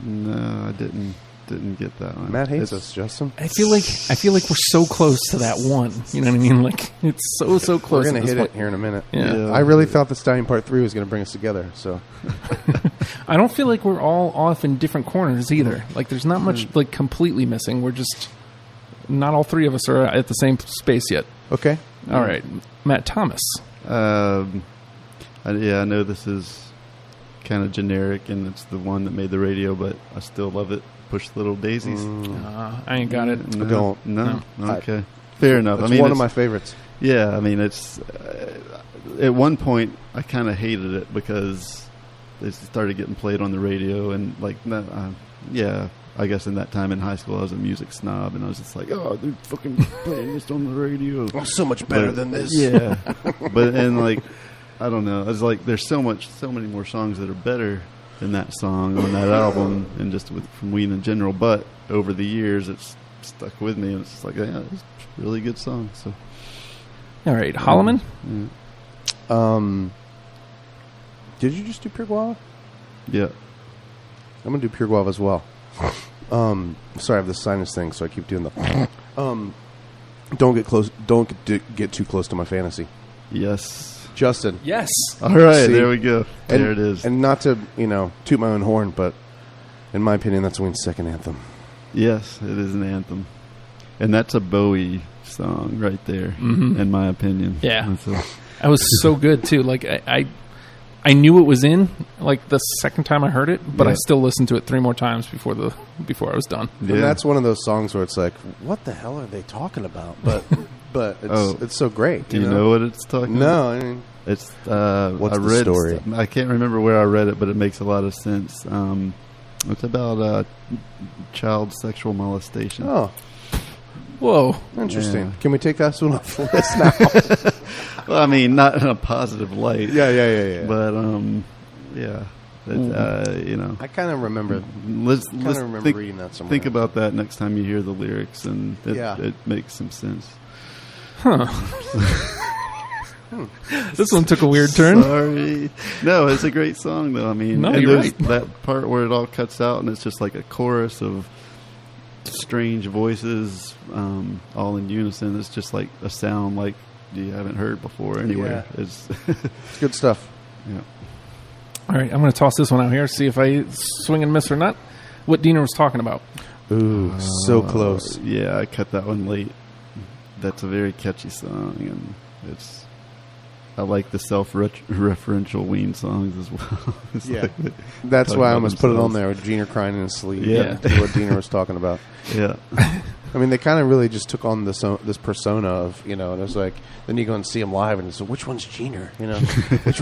C: No, I didn't get that one.
B: Matt hates us, Justin.
A: I feel like we're so close to that one. You know what I mean? Like, it's so close.
B: We're going to hit
A: point.
B: it here in a minute.
A: Yeah.
B: I really thought the Stallion Part 3 was going to bring us together. So
A: I don't feel like we're all off in different corners either. Like, there's not much like completely missing. We're just not all three of us are at the same space yet.
B: okay.
A: All right, Matt Thomas.
C: I know this is kind of generic, and it's the one that made the radio, but I still love it. Push Little Daisies.
A: I ain't got it.
C: No,
B: Don't.
C: No. Okay. Fair enough.
B: It's
C: I mean,
B: one of my favorites.
C: Yeah, I mean, it's at one point I kind of hated it because they started getting played on the radio, and like, I guess in that time in high school I was a music snob, and I was just like, oh, they're fucking playing this on the radio.
B: Oh, so much better than this.
C: Yeah, and like, I don't know. It's like there's so many more songs that are better than that song on that album, and just from Ween in general. But over the years, it's stuck with me, and it's just like, yeah, it's a really good song. So,
A: All right, Holloman.
B: Did you just do Pure Guava?
C: Yeah.
B: I'm going to do Pure Guava as well. Sorry, I have this sinus thing, so I keep doing the. Don't get close. Don't get too close to my fantasy.
C: Yes.
B: Justin.
A: Yes.
C: All right.
B: See?
C: There we go. There it is.
B: And not to toot my own horn, but in my opinion, that's Ween's second anthem.
C: Yes, it is an anthem, and that's a Bowie song right there, in my opinion.
A: Yeah. That was so good too. Like I knew it was in like the second time I heard it, but I still listened to it 3 more times before I was done.
C: Yeah.
B: And that's one of those songs where it's like, what the hell are they talking about? But it's so great.
C: Do you know what it's talking about?
B: No, I mean,
C: it's
B: what's
C: I
B: the
C: read
B: story?
C: I can't remember where I read it, but it makes a lot of sense. It's about child sexual molestation.
B: Oh,
A: Whoa.
B: interesting.
C: Yeah.
B: Can we take that one off the list now?
C: Well, I mean, not in a positive light.
B: Yeah.
C: But yeah,
B: I kind of remember.
C: let's think,
B: reading that somewhere.
C: think about that next time you hear the lyrics, and
B: Yeah.
C: it makes some sense.
A: This one took a weird turn.
C: Sorry. No, it's a great song, though. I mean,
A: No,
C: and
A: you're
C: there's
A: right.
C: that part where it all cuts out, and it's just like a chorus of strange voices, all in unison. It's just like a sound like you haven't heard before anywhere.
B: Yeah.
C: It's
B: It's good stuff.
C: yeah.
A: All right, I'm going to toss this one out here, see if I swing and miss or not. What Dina was talking about.
B: Ooh, so close.
C: Yeah, I cut that one late. That's a very catchy song, and I like the self-referential Ween songs as well. It's
B: Yeah.
C: like
B: That's
C: talk
B: why I
C: about
B: almost put it on
C: themselves.
B: there with Gina crying in his sleep.
C: Yeah.
B: To what Dina was talking about.
C: Yeah.
B: I mean, they kind of really just took on this persona of, and it was like, then you go and see them live, and it's like, which one's Gina? Which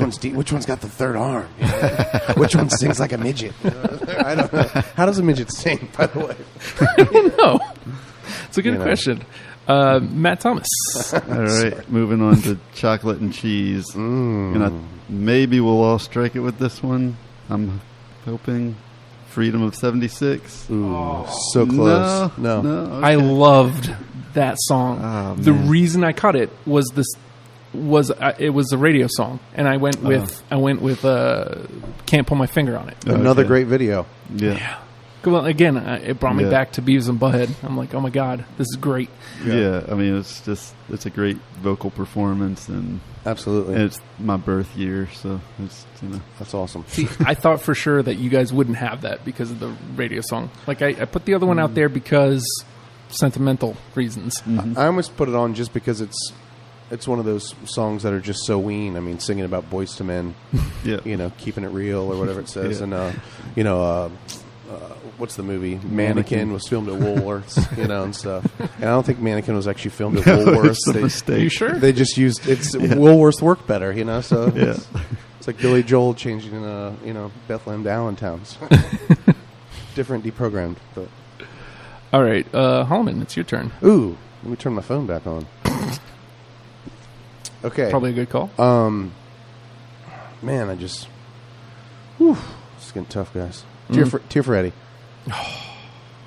B: one's got the third arm? Which one sings like a midget? I don't know. How does a midget sing, by the way?
A: I don't know. It's a good question. Matt Thomas.
C: All right, moving on to chocolate and cheese. And maybe we'll all strike it with this one. I'm hoping Freedom of 76.
B: Ooh, so close. No.
C: Okay.
A: I loved that song.
C: Oh,
A: The
C: man.
A: reason I cut it was it was a radio song, and I went with Can't Put My Finger on It.
B: Another
C: Okay.
B: great video.
C: Yeah.
A: Well, again, it brought me
C: Yeah.
A: back to Beavis and Butthead. I'm like, oh my god, this is great.
C: Yeah. I mean, it's a great vocal performance, and
B: Absolutely.
C: it's my birth year, so it's,
B: That's awesome.
A: See, I thought for sure that you guys wouldn't have that because of the radio song. Like, I put the other one out there because sentimental reasons.
B: I almost put it on just because it's one of those songs that are just so Ween. I mean, singing about boys to men,
C: yeah.
B: keeping it real or whatever it says.
C: Yeah.
B: And, what's the movie? Mannequin was filmed at Woolworths, and stuff. And I don't think Mannequin was actually filmed at Woolworths.
C: It's a mistake.
A: Are you sure?
B: They just used Woolworths worked better, so
C: Yeah.
B: it's like Billy Joel changing Bethlehem to Allentown. Different, deprogrammed. But
A: All right, Holman, it's your turn.
B: ooh, let me turn my phone back on. Okay.
A: Probably a good call.
B: Man, it's getting tough, guys. Tear for Eddie.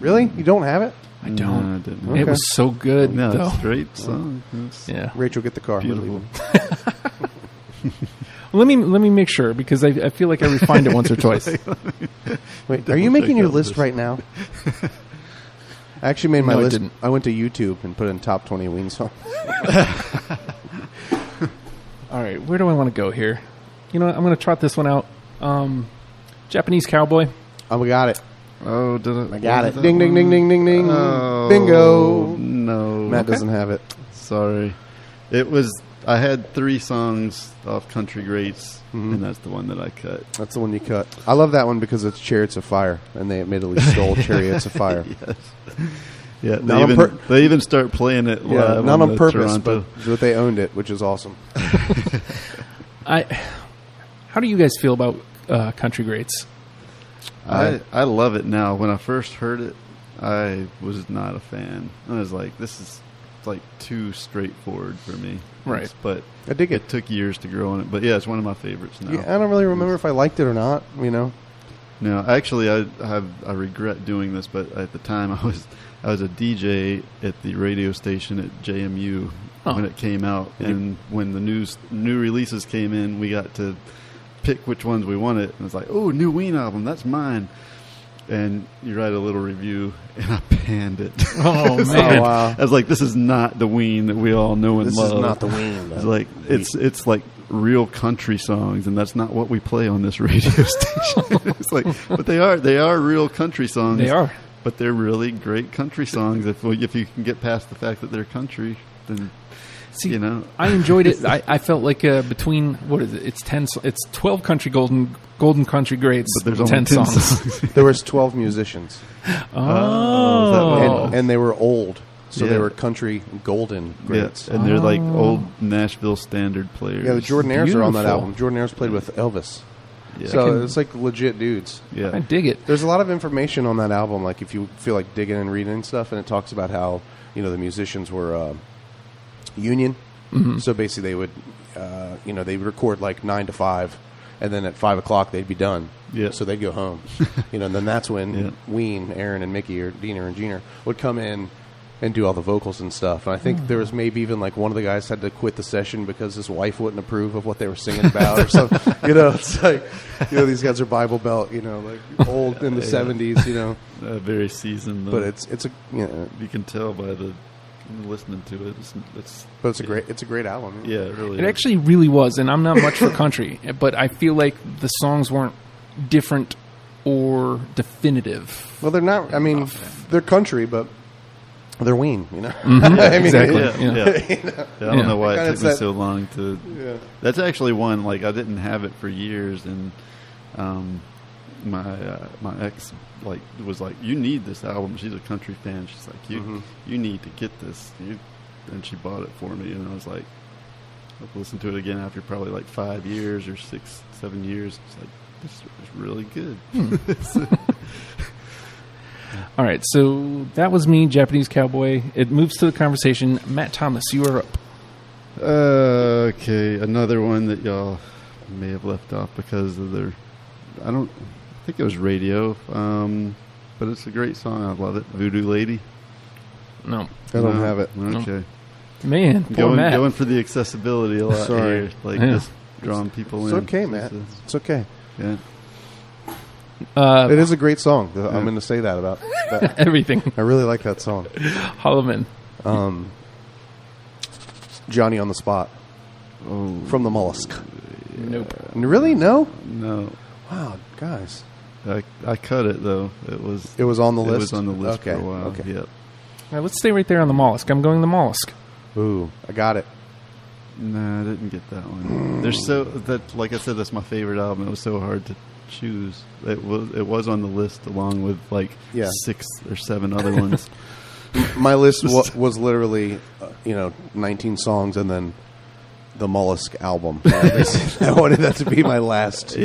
B: Really? You don't have it?
A: I don't.
C: No, I didn't.
A: It
B: Okay.
A: was so good,
C: No,
A: though.
C: it's a great song.
A: Yeah.
B: Rachel, get the car. We're
C: Beautiful.
B: leaving.
A: Let me make sure, because I feel like I refined it once or twice.
B: Wait, are you making your
C: out
B: list
C: this.
B: right now? I actually made my
A: No, I
B: list.
A: didn't.
B: I went to YouTube and put in top 20 Ween songs.
A: All right, where do I want to go here? You know what? I'm going to trot this one out. Japanese Cowboy.
B: Oh, we got it.
C: Oh, did
B: I got
C: was
B: it.
C: that
B: Ding, ding,
C: one?
B: ding, ding, ding, ding.
C: Oh,
B: Bingo.
C: No.
B: Matt doesn't have it.
C: Sorry. It was. I had 3 songs off Country Greats,
B: Mm-hmm.
C: and that's the one that I cut.
B: That's the one you cut. I love that one because it's Chariots of Fire, and they admittedly stole Chariots of Fire.
C: Yes. Yeah,
B: Not on
C: they even start playing it
B: Yeah,
C: live
B: not on
C: the
B: purpose,
C: Toronto.
B: but they owned it, which is awesome.
A: How do you guys feel about Country Greats?
C: I love it now. When I first heard it, I was not a fan. I was like, this is like too straightforward for me.
A: Right.
C: But
B: I dig it.
C: it took years to grow on it. But yeah, it's one of my favorites now.
B: Yeah, I don't really remember if I liked it or not. You know,
C: No, actually, I regret doing this, but at the time I was a DJ at the radio station at JMU when it came out, and when the new releases came in, we got to pick which ones we wanted. And it's like, oh, new Ween album, that's mine. And you write a little review, and I panned it.
A: Oh,
B: oh
A: man.
B: wow,
C: I was like, this is not the Ween that we all know and
B: this
C: love.
B: is not the Ween.
C: It's like it's like real country songs, and that's not what we play on this radio station. It's like, but they are real country songs.
A: They are.
C: but they're really great country songs. If you can get past the fact that they're country, then
A: See,
C: you know.
A: I enjoyed it. I felt like between, what is it? It's 12 country golden country greats.
C: But there's only
A: 10
C: 10
A: songs.
B: There was 12 musicians,
A: Oh,
B: and they were old, so they
C: Yeah.
B: were country golden greats.
C: Yeah, and they're like old Nashville standard players.
B: Yeah, the Jordanaires are on that
A: Beautiful.
B: album. Jordanaires played with Elvis,
C: Yeah.
B: so it's like legit dudes.
C: yeah.
A: I dig it.
B: There's a lot of information on that album, like if you feel like digging and reading and stuff, and it talks about how the musicians were union.
A: Mm-hmm.
B: So basically, they would they would record like 9 to 5, and then at 5 o'clock they'd be done.
C: Yeah.
B: So they'd go home. And then that's when
C: Yeah.
B: Ween, Aaron, and Mickey, or Diener and Jeaner would come in and do all the vocals and stuff. And I think there was maybe even like one of the guys had to quit the session because his wife wouldn't approve of what they were singing about or something. It's like these guys are Bible Belt, like old in the 70s,
C: Very seasoned.
B: But it's a
C: you can tell by the listening to it.
B: But it's a great album.
C: Yeah, it really.
A: It
C: is.
A: actually really was, and I'm not much for country, but I feel like the songs weren't different or definitive.
B: Well, they're not. I mean, they're country, but they're Ween.
A: Mm-hmm.
B: I mean,
A: exactly.
C: Yeah. I don't know why
B: Kinda
C: it took me
B: that-
C: so long to.
B: Yeah.
C: That's actually one like I didn't have it for years, and my ex was like, "You need this album." She's a country fan. She's like, "You need to get this," and she bought it for me, and I was like, I've listened to it again after probably like 5 years or 6-7 years. It's like, this is really good.
A: All right, so that was me, Japanese Cowboy. It moves to the conversation. Matt Thomas, you are up.
C: Okay, another one that y'all may have left off because of their. I think it was radio, but it's a great song. I love it. Voodoo Lady.
A: No.
B: I don't have it.
C: Okay,
A: Man, poor Matt.
C: going for the accessibility a lot.
B: Sorry.
C: Here. Like
A: Yeah.
C: just drawing people
B: It's
C: in.
B: okay, Matt. It's okay.
C: Yeah.
B: It is a great song. I'm going to say that about that.
A: Everything.
B: I really like that song.
A: Holloman.
B: Johnny on the Spot
C: Oh
B: from the Mollusk.
A: Nope.
B: Really? No?
C: no.
B: Wow, guys.
C: I cut it though. It was
B: on the
C: It
B: list?
C: was on the list
B: Okay,
C: for a while.
B: okay.
C: Yep.
A: All right, let's stay right there on the mollusk. I'm going the mollusk.
B: Ooh, I got it.
C: No, I didn't get that one. There's like I said, that's my favorite album. It was so hard to choose. It was on the list along with like 6 or 7 other ones.
B: My list was literally, 19 songs and then the Mollusk album. I wanted that to be my last,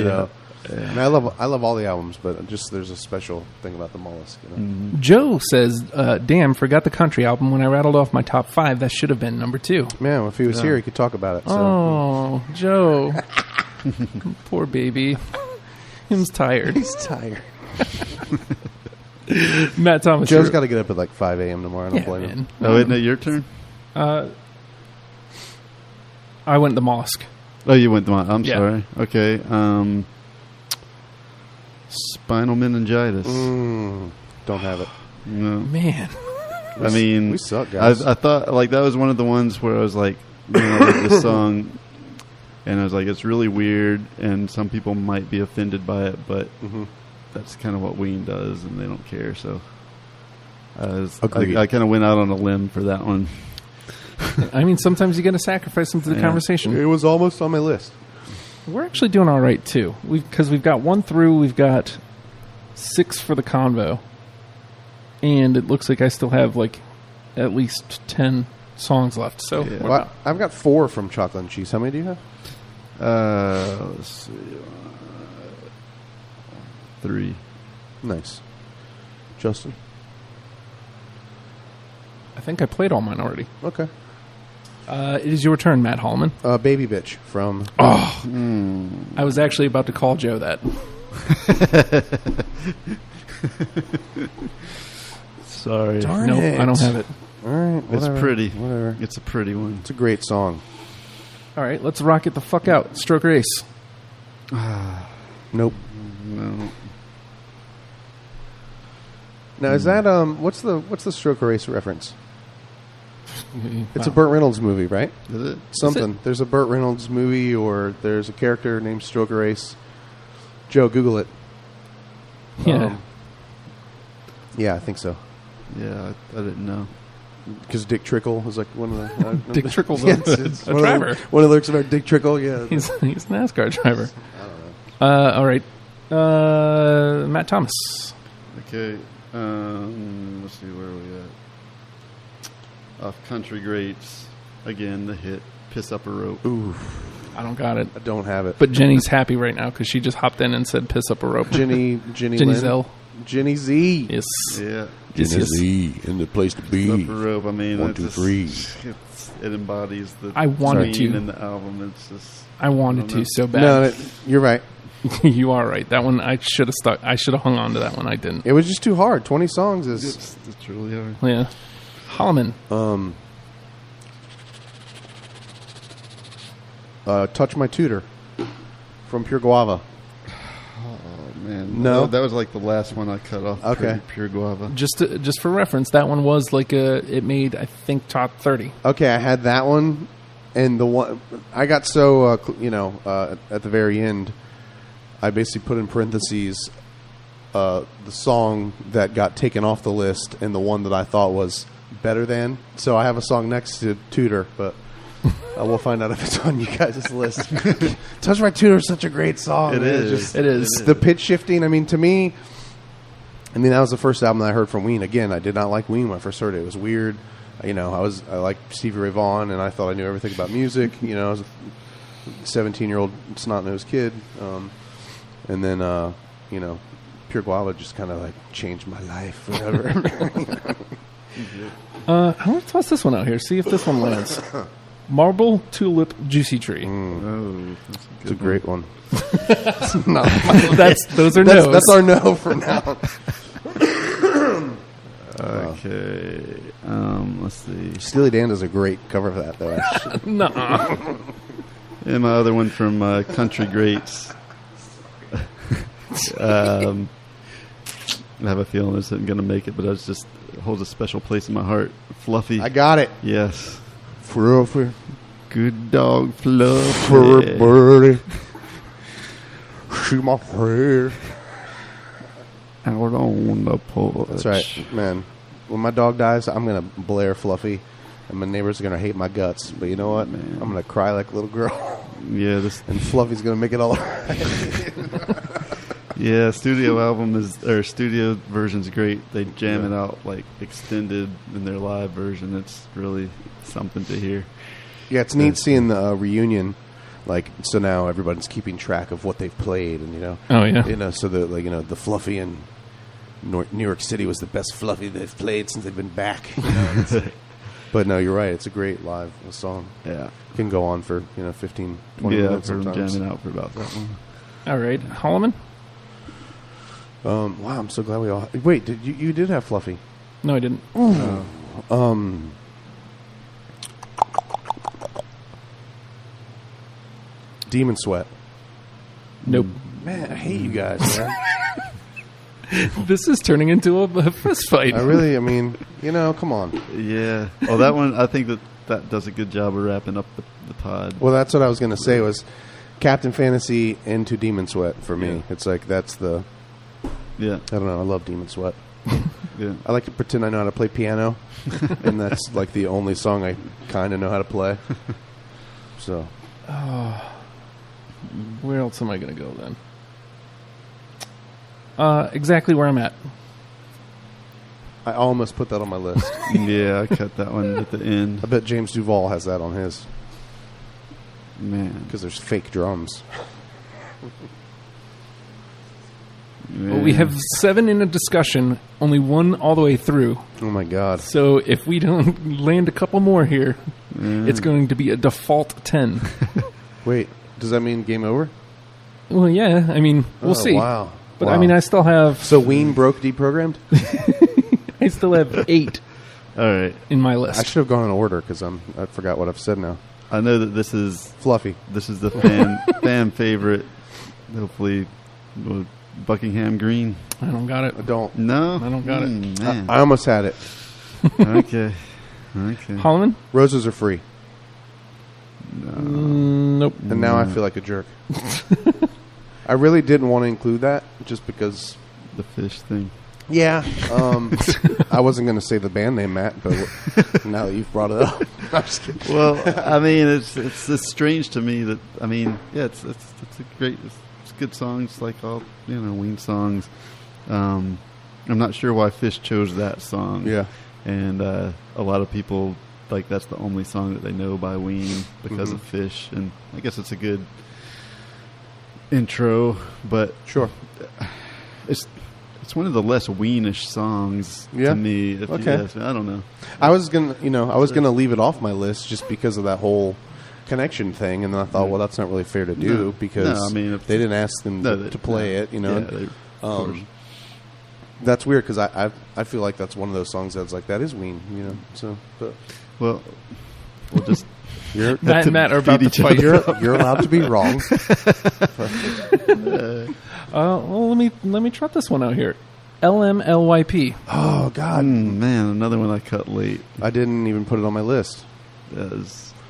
B: And I love all the albums, but just there's a special thing about the Mollusk. You know?
A: Joe says, damn, forgot the country album. When I rattled off my top 5, that should have been number 2.
B: Man, if he was here, he could talk about it. So.
A: Oh, Joe. Poor baby. Him's tired.
B: He's tired.
A: Matt Thomas.
B: Joe's got to get up at like 5 a.m. tomorrow. I don't blame him.
C: Oh, isn't it your turn?
A: I went the Mollusk.
C: Oh, you went the I'm
A: Yeah.
C: sorry. Okay. Spinal meningitis.
B: Don't have it.
C: No.
A: Man.
C: I mean,
B: we suck, guys.
C: I thought like that was one of the ones where I was like, with the song, and I was like, it's really weird, and some people might be offended by it, but that's kind of what Ween does, and they don't care. So I kind of went out on a limb for that one.
A: I mean, sometimes you got to sacrifice them to the conversation.
B: It was almost on my list.
A: We're actually doing all right, too. Because we've got 1 through, we've got 6 for the convo. And it looks like I still have, like, at least 10 songs left. So
B: Well, I've got 4 from Chocolate and Cheese. How many do you have?
C: Let's see. 3.
B: Nice. Justin?
A: I think I played all mine already.
B: Okay.
A: It is your turn, Matt Hallman.
B: Baby Bitch from...
A: I was actually about to call Joe that.
C: Sorry.
B: Darn
A: No,
B: it.
A: I don't have it.
B: All right.
C: It's
B: whatever,
C: pretty.
B: Whatever.
C: It's a pretty one.
B: It's a great song.
A: All right, let's rock it the fuck out. Stroker Ace.
B: Nope.
C: No.
B: Now, is that... what's the Stroker Race reference? It's a
A: Wow.
B: Burt Reynolds movie, right?
C: Is it?
B: Something. There's a Burt Reynolds movie, or there's a character named Stroker Ace. Joe, Google it.
A: Yeah.
B: Yeah, I think so.
C: Yeah, I didn't know.
B: Because Dick Trickle was like one of the...
A: Dick Trickle's
B: Yeah,
A: a
B: it's
A: a
B: one
A: driver.
B: Of the, one of the lyrics about Dick Trickle, yeah.
A: He's a NASCAR driver.
B: I don't know.
A: All right. Matt Thomas.
C: Okay. Let's see, where are we at? Off Country Greats. Again, the hit, Piss Up a Rope.
B: Ooh,
A: I don't got it.
B: I don't have it.
A: But Jenny's happy right now because she just hopped in and said piss up a rope.
B: Jenny
A: Jenny
B: Lynn?
A: Zell.
B: Jenny Z.
A: Yes.
C: Yeah.
A: Yes, yes.
B: Z in the place to
C: Piss Up a Rope. I mean,
B: 1,
C: it's
B: 2,
C: just-
B: 3.
C: it embodies the
A: I wanted
C: Ween
A: to.
C: in the album. It's just...
A: I wanted
C: don't know.
A: to so bad.
B: No, you're right.
A: You are right. That one, I should have stuck. I should have hung on to that one. I didn't.
B: It was just too hard. 20 songs is...
C: It's really hard.
A: Yeah. Holloman.
B: Touch My Tutor from Pure Guava.
C: Oh, man.
B: No?
C: That was like the last one I cut off.
B: Okay.
C: Pure Guava.
A: Just for reference, that one was like it made, I think, top 30.
B: Okay, I had that one, and the one... I got so, at the very end, I basically put in parentheses the song that got taken off the list and the one that I thought was better than. So I have a song next to Tutor, but we'll find out if it's on you guys' list. Touch My Tutor is such a great song.
C: It
B: man.
C: is.
A: It is.
B: The pitch shifting, I mean, to me, that was the first album that I heard from Ween. Again, I did not like Ween when I first heard it. It was weird. I liked Stevie Ray Vaughan, and I thought I knew everything about music. I was a 17-year-old snot-nosed kid. And then, Pure Guava just kind of like changed my life, whatever.
A: Let's toss this one out here. See if this one lands. Marble Tulip Juicy Tree.
C: Oh, that's a
B: It's a
C: good
B: great one.
A: Those are no's.
B: That's our no for now.
C: Okay. Let's see.
B: Steely Dan does a great cover for that, though. Actually.
A: Nuh-uh.
C: And my other one from Country Greats. I have a feeling this isn't going to make it, but it holds a special place in my heart. Fluffy.
B: I got it.
C: Yes.
B: For
C: Good dog, Fluffy.
B: a birdie. Shoot my prayer.
C: Out on the porch.
B: That's right, man. When my dog dies, I'm gonna blare Fluffy, and my neighbors are gonna hate my guts. But you know what?
C: Man.
B: I'm gonna cry like a little girl,
C: Yeah, this.
B: and Fluffy's gonna make it all right.
C: Yeah, studio version's great. They jam it out like extended in their live version. It's really something to hear.
B: Yeah, it's neat seeing the reunion like, so now everybody's keeping track of what they've played, and
A: Oh yeah.
B: so the the Fluffy in New York City was the best Fluffy they've played since they've been back. But no, you're right. It's a great live song.
C: Yeah.
B: It can go on for 15, 20
C: Yeah,
B: minutes
C: I've heard them
B: sometimes.
C: jamming out for about that one.
A: All right, Holloman.
B: Wow, I'm so glad we all. Wait, did you did have Fluffy?
A: No, I didn't.
B: Demon Sweat.
A: Nope.
B: Man, I hate you guys, man.
A: This is turning into a fist fight.
B: I mean, come on.
C: Yeah. Oh, that one, I think that does a good job of wrapping up the pod.
B: Well, that's what I was going to say was Captain Fantasy into Demon Sweat for me.
C: Yeah.
B: It's like that's the.
C: Yeah.
B: I don't know. I love Demon Sweat.
C: Yeah.
B: I like to pretend I know how to play piano, and that's like the only song I kind of know how to play. So.
A: Where else am I going to go then? Exactly where I'm at.
B: I almost put that on my list.
C: Yeah, I cut that one at the end.
B: I bet James Duval has that on his
C: Man.
B: because there's fake drums.
A: Well, we have 7 in a discussion, only 1 all the way through.
B: Oh my God!
A: So if we don't land a couple more here, it's going to be a default 10.
B: Wait, does that mean game over?
A: Well, yeah. I mean, we'll see.
B: Wow!
A: But
B: Wow.
A: I mean, I still have.
B: So Ween broke deprogrammed.
A: I still have 8
C: All right.
A: in my
B: I
A: list.
B: should have gone in order because I forgot what I've said now.
C: I know that this is
B: Fluffy.
C: the fan favorite. Hopefully, Buckingham Green.
A: I don't got it.
B: I don't.
C: No,
A: I don't got it.
C: Man.
B: I almost had it.
C: Okay.
A: Holloman?
B: Roses are free,
A: Nope.
B: and now I feel like a jerk. I really didn't want to include that just because.
C: The fish thing.
B: Yeah, I wasn't going to say the band name, Matt, but now that you've brought it up, I'm just kidding.
C: Well, I mean, it's strange to me that it's a great, it's good songs like all Ween songs. I'm not sure why Fish chose that song.
B: Yeah,
C: and a lot of people like that's the only song that they know by Ween because of Fish, and I guess it's a good intro, but
B: sure.
C: It's one of the less Weenish songs to me. If
B: Okay.
C: you ask me. I don't know.
B: I was gonna leave it off my list just because of that whole connection thing, and then I thought, well, that's not really fair to do
C: No.
B: because
C: No, I mean, if-
B: they didn't ask them to play it.
C: Yeah, of course.
B: That's weird because I feel like that's one of those songs that's like that is Ween, So, but
C: Well, we'll just
A: Matt and Matt are about to
C: beat each
A: fight.
B: you're allowed to be wrong.
A: Well, let me trot this one out here. LMLYP.
B: Oh God,
C: man, another one I cut late.
B: I didn't even put it on my list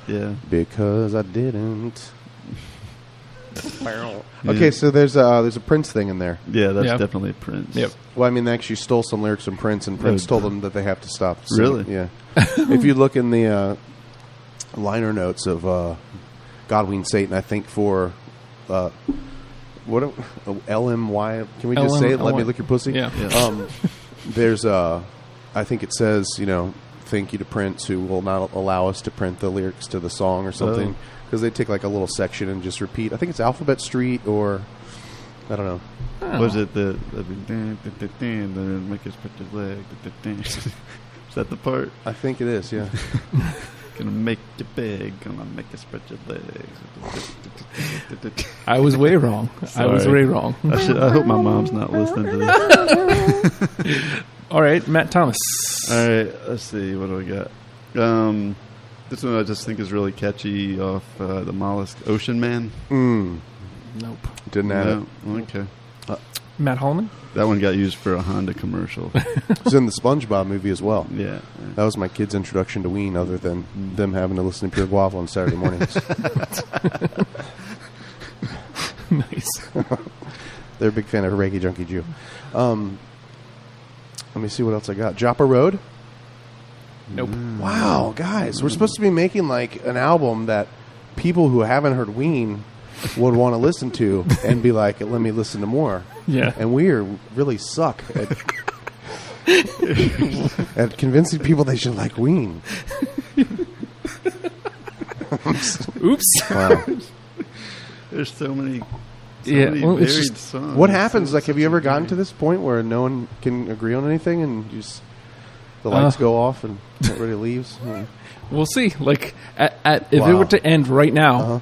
C: Yeah.
B: because I didn't. Okay, so there's a Prince thing in there.
C: Yeah, that's
A: Yeah.
C: definitely Prince.
A: Yep.
B: Well, I mean, they actually stole some lyrics from Prince, and Prince told them that they have to stop.
C: Really?
B: Yeah. If you look in the liner notes of God, Ween, Satan, I think for what LMY? Can we just say it? Let me lick your pussy.
A: Yeah.
B: There's I think it says thank you to Prince who will not allow us to print the lyrics to the song or something because they take like a little section and just repeat. I think it's Alphabet Street or I don't know.
C: Was it the make us put your leg? Is that the part?
B: I think it is. Yeah.
C: Gonna make you big. Gonna make us spread your legs.
A: I was way wrong. I was way wrong.
C: I hope my mom's not listening to this.
A: All right, Matt Thomas.
C: All right, let's see. What do we got? This one I just think is really catchy off the Mollusk Ocean Man.
A: Nope.
B: Didn't add it.
C: Okay.
A: Matt Holloman.
C: That one got used for a Honda commercial.
B: It's in the SpongeBob movie as well.
C: Yeah.
B: That was my kids' introduction to Ween, other than them having to listen to Pure Guava on Saturday mornings.
A: Nice.
B: They're a big fan of Reggae Junkie Jew. Let me see what else I got. Joppa Road.
A: Nope.
B: Wow, guys, we're supposed to be making like an album that people who haven't heard Ween would want to listen to and be like, let me listen to more.
A: Yeah.
B: And we really suck at convincing people they should like Ween.
A: Oops.
B: Wow.
C: There's so many.
A: Yeah, well, it's
C: varied
A: just-
C: songs.
B: What happens? Like, have you
C: Such a
B: ever gotten
C: great-
B: to this point where no one can agree on anything, and you just the lights go off and everybody leaves?
A: We'll see. Like, if it
B: Wow.
A: were to end right now,
B: Uh-huh.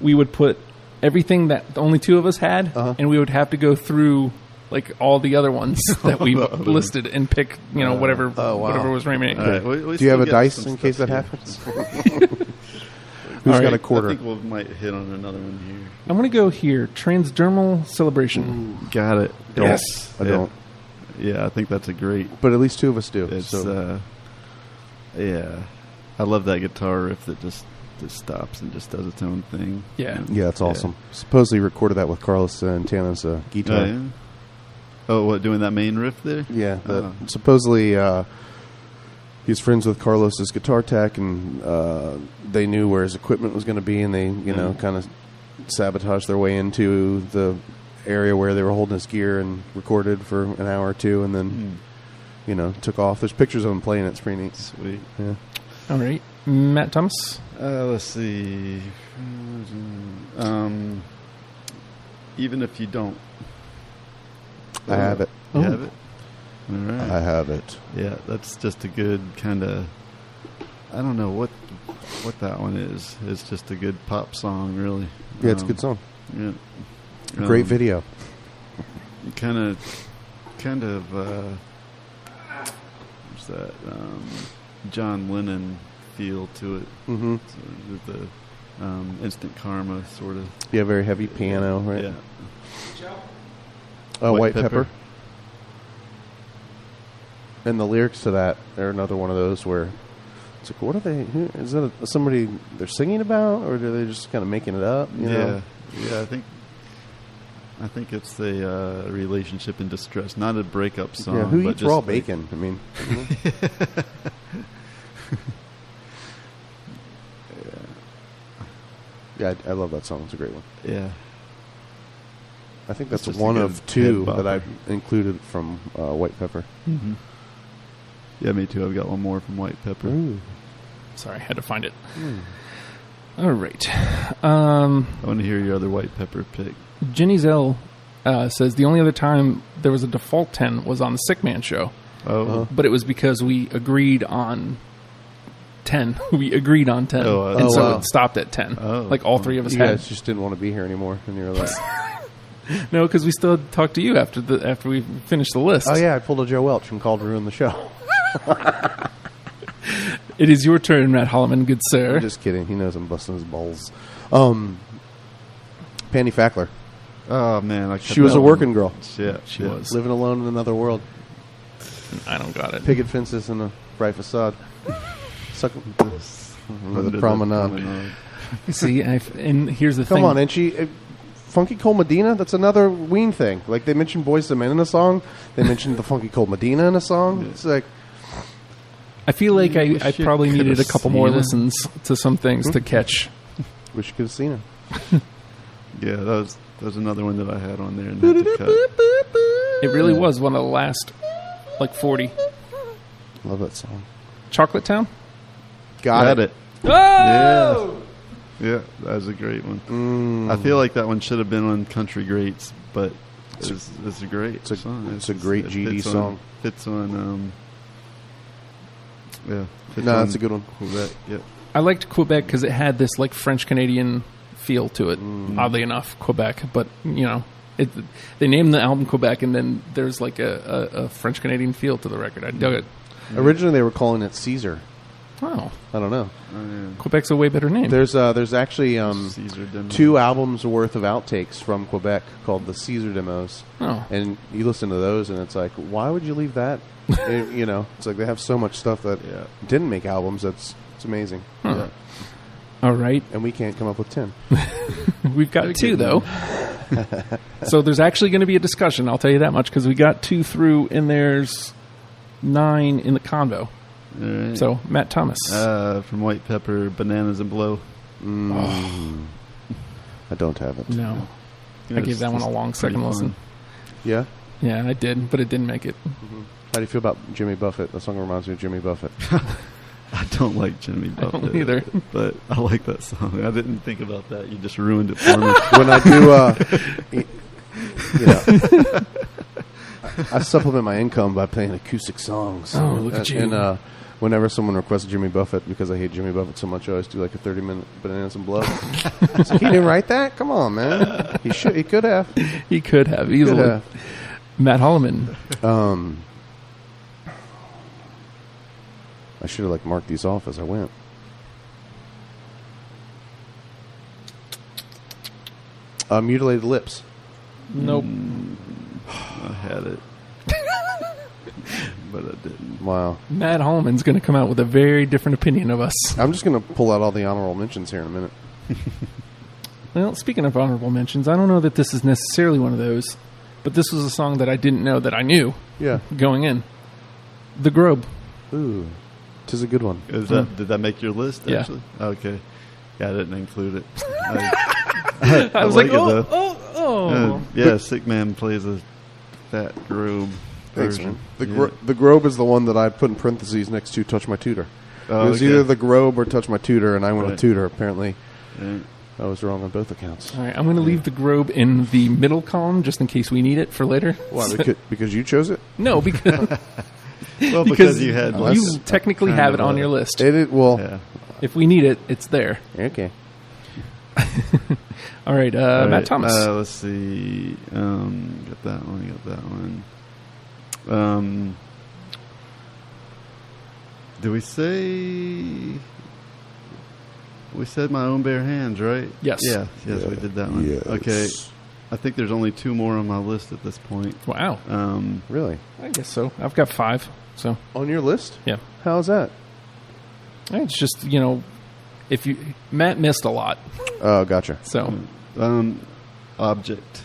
A: we would put everything that only two of us had,
B: Uh-huh.
A: and we would have to go through like all the other ones that we listed and pick, whatever was remaining.
C: All right, we
B: Do you have
C: still
B: a
C: got
B: dice
C: some
B: in case
C: stuff
B: that
C: here.
B: happens? Who's
A: All
B: got
A: right.
B: a quarter?
C: I think we might hit on another one here.
A: I'm going to go here. Transdermal Celebration.
C: Got it.
B: Don't.
A: Yes.
B: I don't.
C: Yeah, I think that's a great.
B: But at least two of us do.
C: It's
B: so.
C: yeah, I love that guitar riff that just stops and just does its own thing.
A: Yeah.
B: Yeah, that's awesome. Supposedly recorded that with Carlos Santana's guitar.
C: Oh, yeah? Oh, what, doing that main riff there?
B: Yeah,
C: Oh.
B: supposedly he's friends with Carlos's guitar tech, and they knew where his equipment was going to be, and they, kind of sabotaged their way into the area where they were holding his gear and recorded for an hour or two, and then, took off. There's pictures of him playing it. It's pretty neat.
C: Sweet.
B: Yeah.
A: All right. Matt Thomas.
C: Let's see. Even if you don't.
B: I have it.
C: You
A: Oh.
C: have it? All right.
B: I have it.
C: Yeah, that's just a good kind of. I don't know what that one is. It's just a good pop song, really.
B: Yeah, it's a good song.
C: Yeah.
B: Great video.
C: Kind of. What's that? John Lennon feel to it.
B: Mm-hmm.
C: So with the instant karma sort of.
B: Yeah, very heavy piano, right?
C: Yeah.
B: White pepper. And the lyrics to that are another one of those where it's like, what are they? Is that somebody they're singing about, or are they just kind of making it up? You know?
C: Yeah. I think it's a relationship in distress, not a breakup song.
B: Yeah, who
C: but
B: eats
C: just
B: raw
C: like-
B: bacon? I mean, yeah, I love that song. It's a great one.
C: Yeah.
B: I think that's
C: It's just a
B: one
C: good
B: of two
C: head
B: that
C: bopper.
B: I've included from White Pepper.
C: Mm-hmm. Yeah, me too. I've got one more from White Pepper.
B: Ooh.
A: Sorry, I had to find it.
B: Hmm.
A: All right.
C: I want to hear your other White Pepper pick.
A: Jenny Zell says the only other time there was a default 10 was on the Sick Man show,
C: Oh,
A: but it was because we agreed on 10. We agreed on 10.
C: Oh,
A: and so
B: wow.
A: it stopped at 10.
C: Oh.
A: Like all three of us
B: You
A: had.
B: guys just didn't want to be here anymore, and you were like,
A: No, because we still talked to you after we finished the list.
B: "Oh yeah, I pulled a Joe Welch and called to ruin the show."
A: It is your turn, Matt Holloman, good sir.
B: I'm just kidding. He knows I'm busting his balls. Pandy Fackler.
C: oh man,
B: She was a working girl,
C: Yeah,
A: She was.
B: living alone in another world.
A: I don't got it.
B: Picket fences and a bright facade. Suck with
C: Under
B: the promenade.
A: See, and here's the
B: Come
A: thing.
B: on, and she, Funky Cold Medina. That's another Ween thing. Like they mentioned Boyz II Men in a song, they mentioned the Funky Cold Medina in a song. It's like,
A: I feel like I
C: Wish you
A: probably
C: could've
A: needed a couple more
C: seen her.
A: listens to some things to catch.
B: wish you could have seen it.
C: Yeah, that was another one that I had on there and had to cut.
A: It really was one of the last, 40.
B: Love that song.
A: Chocolate Town?
B: Got it.
A: Oh!
C: Yeah, that was a great one.
B: Mm.
C: I feel like that one should have been on Country Greats, but it's a great song.
B: it's a great GD
C: fits
B: song.
C: Fits on, yeah. Fits
B: No,
C: on
B: that's a good one.
C: Quebec, yep.
A: I liked Quebec because it had this French-Canadian feel to it, oddly enough, Quebec. But, they named the album Quebec, and then there's a French-Canadian feel to the record. I dug it.
B: Originally, they were calling it Caesar.
A: Oh,
B: I don't know.
C: Oh, yeah.
A: Quebec's a way better name.
B: There's actually
C: Caesar Demo.
B: 2 albums worth of outtakes from Quebec called the Caesar Demos.
A: Oh.
B: And you listen to those, and it's like, why would you leave that? It's like they have so much stuff that
C: Yeah.
B: didn't make albums. It's amazing.
A: Huh. All right.
B: And we can't come up with 10.
A: We've got 2, though. So there's actually going to be a discussion, I'll tell you that much, because we got 2 through, and there's 9 in the convo.
C: All right.
A: So, Matt Thomas.
C: From White Pepper, Bananas and Blow.
B: I don't have it.
A: No.
C: Yeah,
A: I gave
C: it's
A: that one a
C: just
A: long
C: pretty
A: second
C: fun.
A: listen.
B: Yeah?
A: Yeah, I did, but it didn't make it.
B: How do you feel about Jimmy Buffett? The song reminds me of Jimmy Buffett.
C: I don't like Jimmy Buffett.
A: don't either.
C: But I like that song. I didn't think about that. You just ruined it for me.
B: When I do, I supplement my income by playing acoustic songs.
A: Oh, look at you.
B: And whenever someone requests Jimmy Buffett, because I hate Jimmy Buffett so much, I always do like a 30-minute Bananas and Blood. It's like, he didn't write that? Come on, man. He could have.
A: He could have easily.
B: Could have.
A: Matt Holloman.
B: I should have like marked these off as I went. Mutilated Lips.
A: Nope.
C: I had it. But I didn't.
B: Wow.
A: Matt Holloman's going to come out with a very different opinion of us.
B: I'm just going to pull out all the honorable mentions here in a minute.
A: Well, speaking of honorable mentions, I don't know that this is necessarily one of those, but this was a song that I didn't know that I knew
B: Yeah.
A: going in. The Grobe.
B: Ooh. 'Tis a good one.
C: Did that make your list,
A: Yeah.
C: actually? Okay. Yeah, I didn't include it.
A: I was like,
C: it, though.
A: oh.
C: Yeah, Sick Man plays a fat Grobe
B: Thanks,
C: version.
B: man. The Grobe is the one that I put in parentheses next to Touch My Tutor.
C: Oh,
B: it was
C: okay.
B: either the Grobe or Touch My Tutor, and I went
C: Right.
B: with Tutor. Apparently,
C: Yeah.
B: I was wrong on both accounts.
A: All right, I'm going to leave the Grobe in the middle column just in case we need it for later.
B: Why? Because you chose it?
A: No, because
C: Well, because you had
A: you
C: less
A: technically
C: kind
A: have
C: of
A: it on
C: a-
A: your list.
B: Well,
C: Yeah.
A: If we need it, it's there.
B: okay.
A: All right,
C: All
A: Matt
C: right,
A: Thomas.
C: let's see. Got that one. Do we say... We said My Own Bare Hands, right?
A: Yes.
C: Yes, we did that one.
B: Yes.
C: Okay. I think there's only 2 more on my list at this point.
A: Wow.
B: Really?
A: I guess so. I've got 5. So,
B: On your list?
A: yeah.
B: How's that?
A: It's just, if you... Matt missed a lot.
B: Oh, gotcha.
A: So,
C: Object.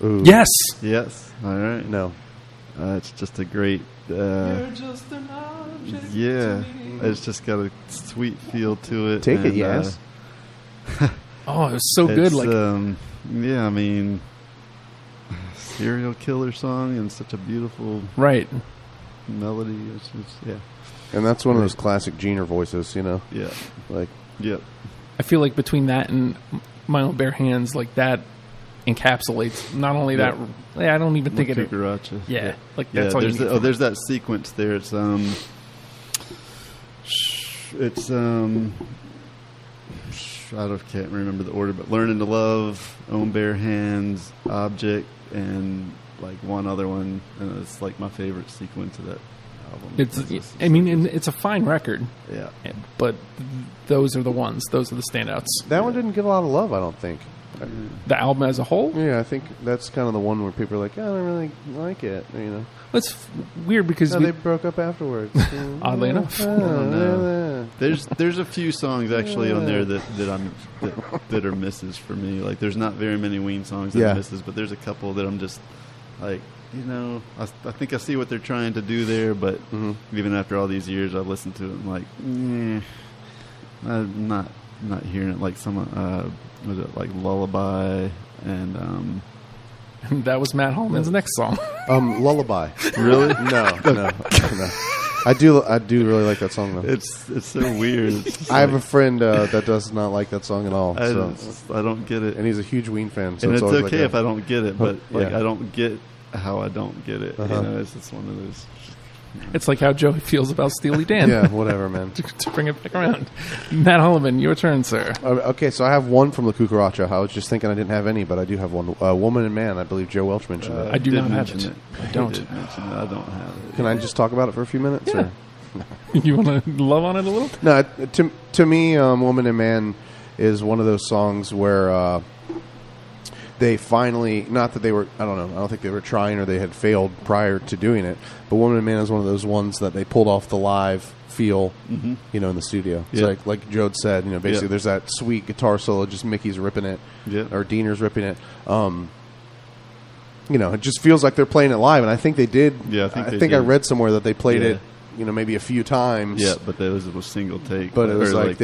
B: Ooh.
A: yes!
C: Yes. All right.
B: No.
C: It's just a great...
A: just an object
C: yeah. It's just got a sweet feel to it.
B: Take it,
C: and,
B: yes.
A: Oh, it was so good.
C: It's,
A: Like,
C: yeah, I mean, serial killer song and such a beautiful
A: right.
C: melody. It's yeah,
B: And that's one of those classic Jeaner voices,
C: yeah,
B: Like,
C: yep.
A: I feel like between that and My Own Bare Hands, like that encapsulates not only that. Yeah, I don't even think it.
C: Cucaracha.
A: Yeah, like that's
C: yeah,
A: all you need.
C: there's that sequence there. It's I can't remember the order, but Learning to Love, Own Bare Hands, Object, and like one other one, and it's like my favorite sequence of that album.
A: It's a fine record,
C: yeah.
A: but those are the ones. Those are the standouts.
B: that one didn't get a lot of love, I don't think.
A: The album as a whole,
B: Yeah, I think that's kind of the one where people are like, I don't really like it,
A: it's weird because
B: No, they broke up afterwards.
A: Oddly enough.
C: No. There's a few songs actually on there that are misses for me. Like there's not very many Ween songs that are misses, but there's a couple that I'm just like, I think I see what they're trying to do there, but even after all these years, I listen to it and I'm like, I'm not hearing it like some was it like Lullaby and
A: that was Matt Holman's next song.
B: Lullaby.
C: really
B: No. I do really like that song, though.
C: it's so weird. It's just
B: I have a friend that does not like that song at all.
C: I don't get it.
B: And he's a huge Ween fan. So
C: And it's
B: always
C: okay if I don't get it, but like
B: Yeah.
C: I don't get how I don't get it. It's just one of those.
A: It's like how Joey feels about Steely Dan.
B: Yeah, whatever, man.
A: To bring it back around, Matt Holman, your turn, sir.
B: Okay, so I have one from the Cucaracha. I was just thinking I didn't have any, but I do have one. Woman and Man. I believe Joe Welch mentioned it.
A: I do
C: did
A: not have
C: mention
A: it. I don't.
C: did mention it. I don't have it.
B: Can I just talk about it for a few minutes?
A: Yeah.
B: Or?
A: You want to love on it a little?
B: No, to me, Woman and Man is one of those songs where they finally, not that they were, I don't think they were trying or they had failed prior to doing it, but Woman and Man is one of those ones that they pulled off the live feel, in the studio. It's
C: Yeah.
B: like Jode said, basically there's that sweet guitar solo, just Mickey's ripping it, or Diener's ripping it. It just feels like they're playing it live, and I think they did.
C: Yeah,
B: I think I read somewhere that they played it, maybe a few times.
C: Yeah, but that was a single take.
B: But it was
C: Or
B: like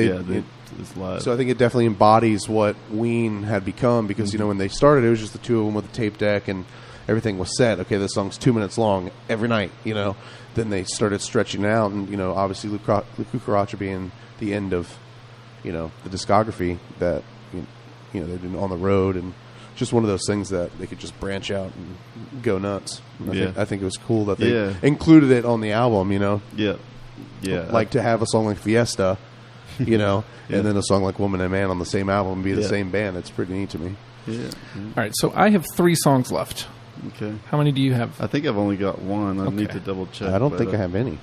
C: it's live.
B: So I think it definitely embodies what Ween had become because, when they started, it was just the two of them with a tape deck and everything was set. Okay, this song's 2 minutes long every night. Then they started stretching it out, and obviously Luke Cucaracha being the end of the discography that they've been on the road, and just one of those things that they could just branch out and go nuts. I think it was cool that they included it on the album.
C: Yeah.
B: Like to have a song like Fiesta, and then a song like Woman and Man on the same album and be the same band. It's pretty neat to me.
C: Yeah.
A: All right, so I have 3 songs left.
C: Okay.
A: How many do you have?
C: I think I've only got one. I need
A: Okay.
C: to double check.
B: I don't think I have any.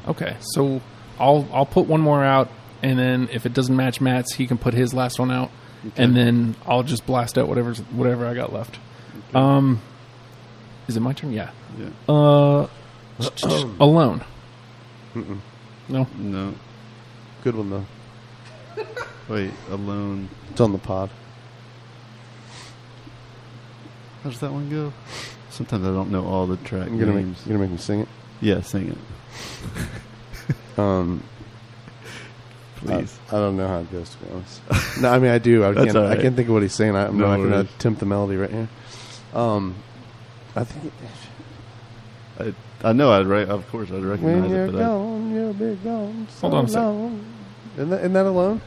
A: Okay, so I'll put one more out, and then if it doesn't match Matt's, he can put his last one out, and then I'll just blast out whatever I got left. Is it my turn? Yeah. Alone.
B: Mm-mm.
A: No.
C: No.
B: Good one though.
C: Wait, Alone.
B: It's on the pod.
C: How does that one go? Sometimes I don't know all the track
B: You're gonna
C: names.
B: make me sing it.
C: Yeah, sing it. Please.
B: I don't know how it goes, to be honest. No, I mean I do. I
C: That's
B: can't.
C: all right.
B: I can't think of what he's saying. I'm
C: No
B: not going to
C: worries.
B: attempt the melody right here. I think
C: I know I'd of course I'd recognize
B: when you're
C: it, but
B: gone, you'll be gone. So
A: Hold on a sec.
B: long. Isn't that Alone?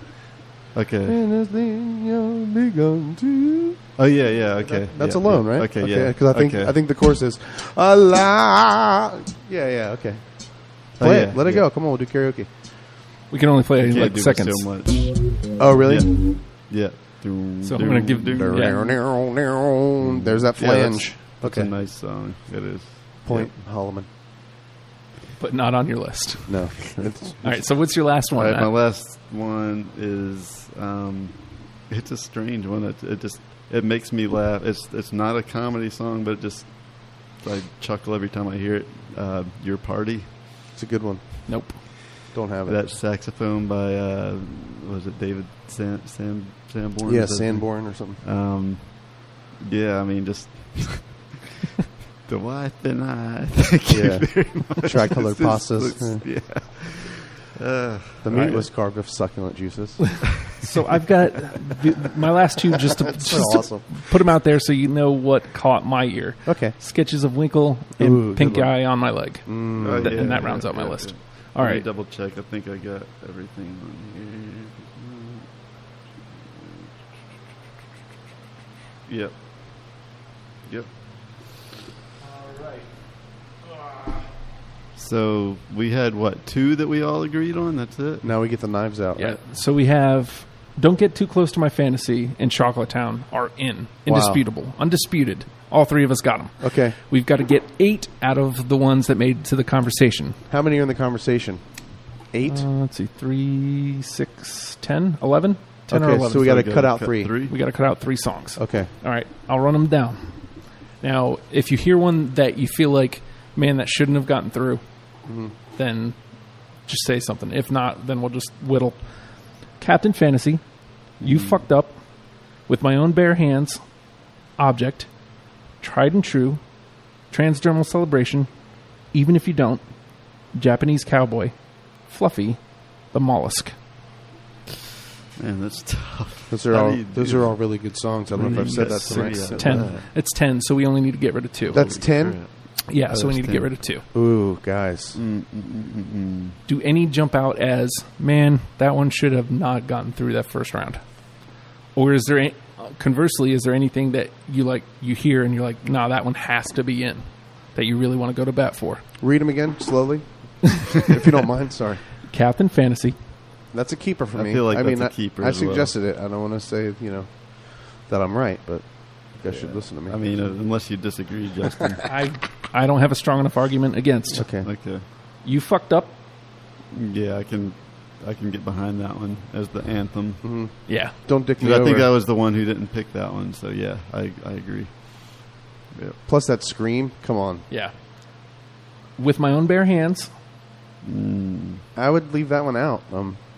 C: okay.
B: And this thing you'll be gone too.
C: Oh yeah, okay.
B: That's
C: Yeah,
B: Alone,
C: yeah.
B: right?
C: Okay, yeah.
B: Because I think the chorus is alive. Yeah, okay. Play it. Let it go. Come on, we'll do karaoke.
A: We can only play it in
C: Can't
A: like
C: do
A: seconds.
C: so much.
B: Oh, really?
C: Yeah.
A: So I'm gonna give-
B: There's that
C: Yeah,
B: flange.
C: That's a nice song. It is.
B: Point Holloman.
A: But not on your list.
B: No. It's,
A: All right, so what's your last
C: All
A: one?
C: right, my
A: Matt?
C: last one is it's a strange one. It makes me laugh. It's not a comedy song, but I chuckle every time I hear it. Your Party.
B: it's a good one.
A: Nope.
B: Don't have it.
C: That saxophone by was it David Sanborn?
B: Yeah,
C: Is that-
B: Sanborn or something.
C: Yeah, I mean just the wife and I. Thank you
B: Yeah.
C: very much.
B: Tricolor
C: This just
B: pastas.
C: looks- Yeah.
B: The meat was carved with succulent juices.
A: So I've got my last two just to
B: awesome.
A: put them out there so you know what caught my ear.
B: Okay.
A: Sketches of Winkle and
B: Ooh,
A: Pink
B: good one.
A: Eye on my leg.
C: Oh,
A: And that rounds out my list. All
C: Let me
A: right.
C: double check. I think I got everything on here. Yep. So we had what, 2 that we all agreed on? That's it.
B: Now we get the knives out.
A: Yeah.
B: Right?
A: So we have Don't Get Too Close to My Fantasy and Chocolate Town are in. Indisputable. Undisputed. All 3 of us got them.
B: Okay.
A: We've got to get 8 out of the ones that made it to the conversation.
B: How many are in the conversation? 8?
A: Let's see. 3, 6, 10, 11? 10 or
B: Okay,
A: 11.
B: so we got to
C: gotta
B: cut out
C: cut
B: 3.
C: 3.
A: We got to cut out 3 songs.
B: Okay.
A: All right, I'll run them down. Now, if you hear one that you feel like, man, that shouldn't have gotten through, then just say something. If not, then we'll just whittle. Captain Fantasy, You Fucked Up, With My Own Bare Hands, Object, Tried and True, Transdermal Celebration, Even If You Don't, Japanese Cowboy, Fluffy, The Mollusk.
C: Man, that's tough.
B: Those are
C: How
B: all
C: do you do
B: those are all really good songs. I don't know if I've said that
C: That's
B: tonight.
C: 6.
A: 10. It's 10, so we only need to get rid of 2.
B: That's 10?
A: Yeah, so we
C: that's
A: need to
C: 10.
A: get rid of 2.
B: Ooh, guys.
A: Do any jump out as, man, that one should have not gotten through that first round? Or is there, conversely, is there anything that you hear and you're like, nah, that one has to be in, that you really want to go to bat for?
B: Read them again, slowly. If you don't mind, sorry.
A: Captain Fantasy,
B: That's a keeper for
C: I
B: me.
C: feel like
B: I mean,
C: that's a keeper
B: I
C: as well.
B: suggested it. I don't want to say, that I'm right, but you guys should listen to me.
C: I mean, unless you disagree, Justin.
A: I don't have a strong enough argument against.
B: okay.
C: Okay.
A: You Fucked Up,
C: Yeah, I can get behind that one as the anthem.
A: yeah.
B: Don't dick me
C: 'Cause I
B: over.
C: think I was the one who didn't pick that one, so yeah, I agree. Yep.
B: Plus that scream. Come on.
A: Yeah. With My Own Bare Hands,
B: I would leave that one out.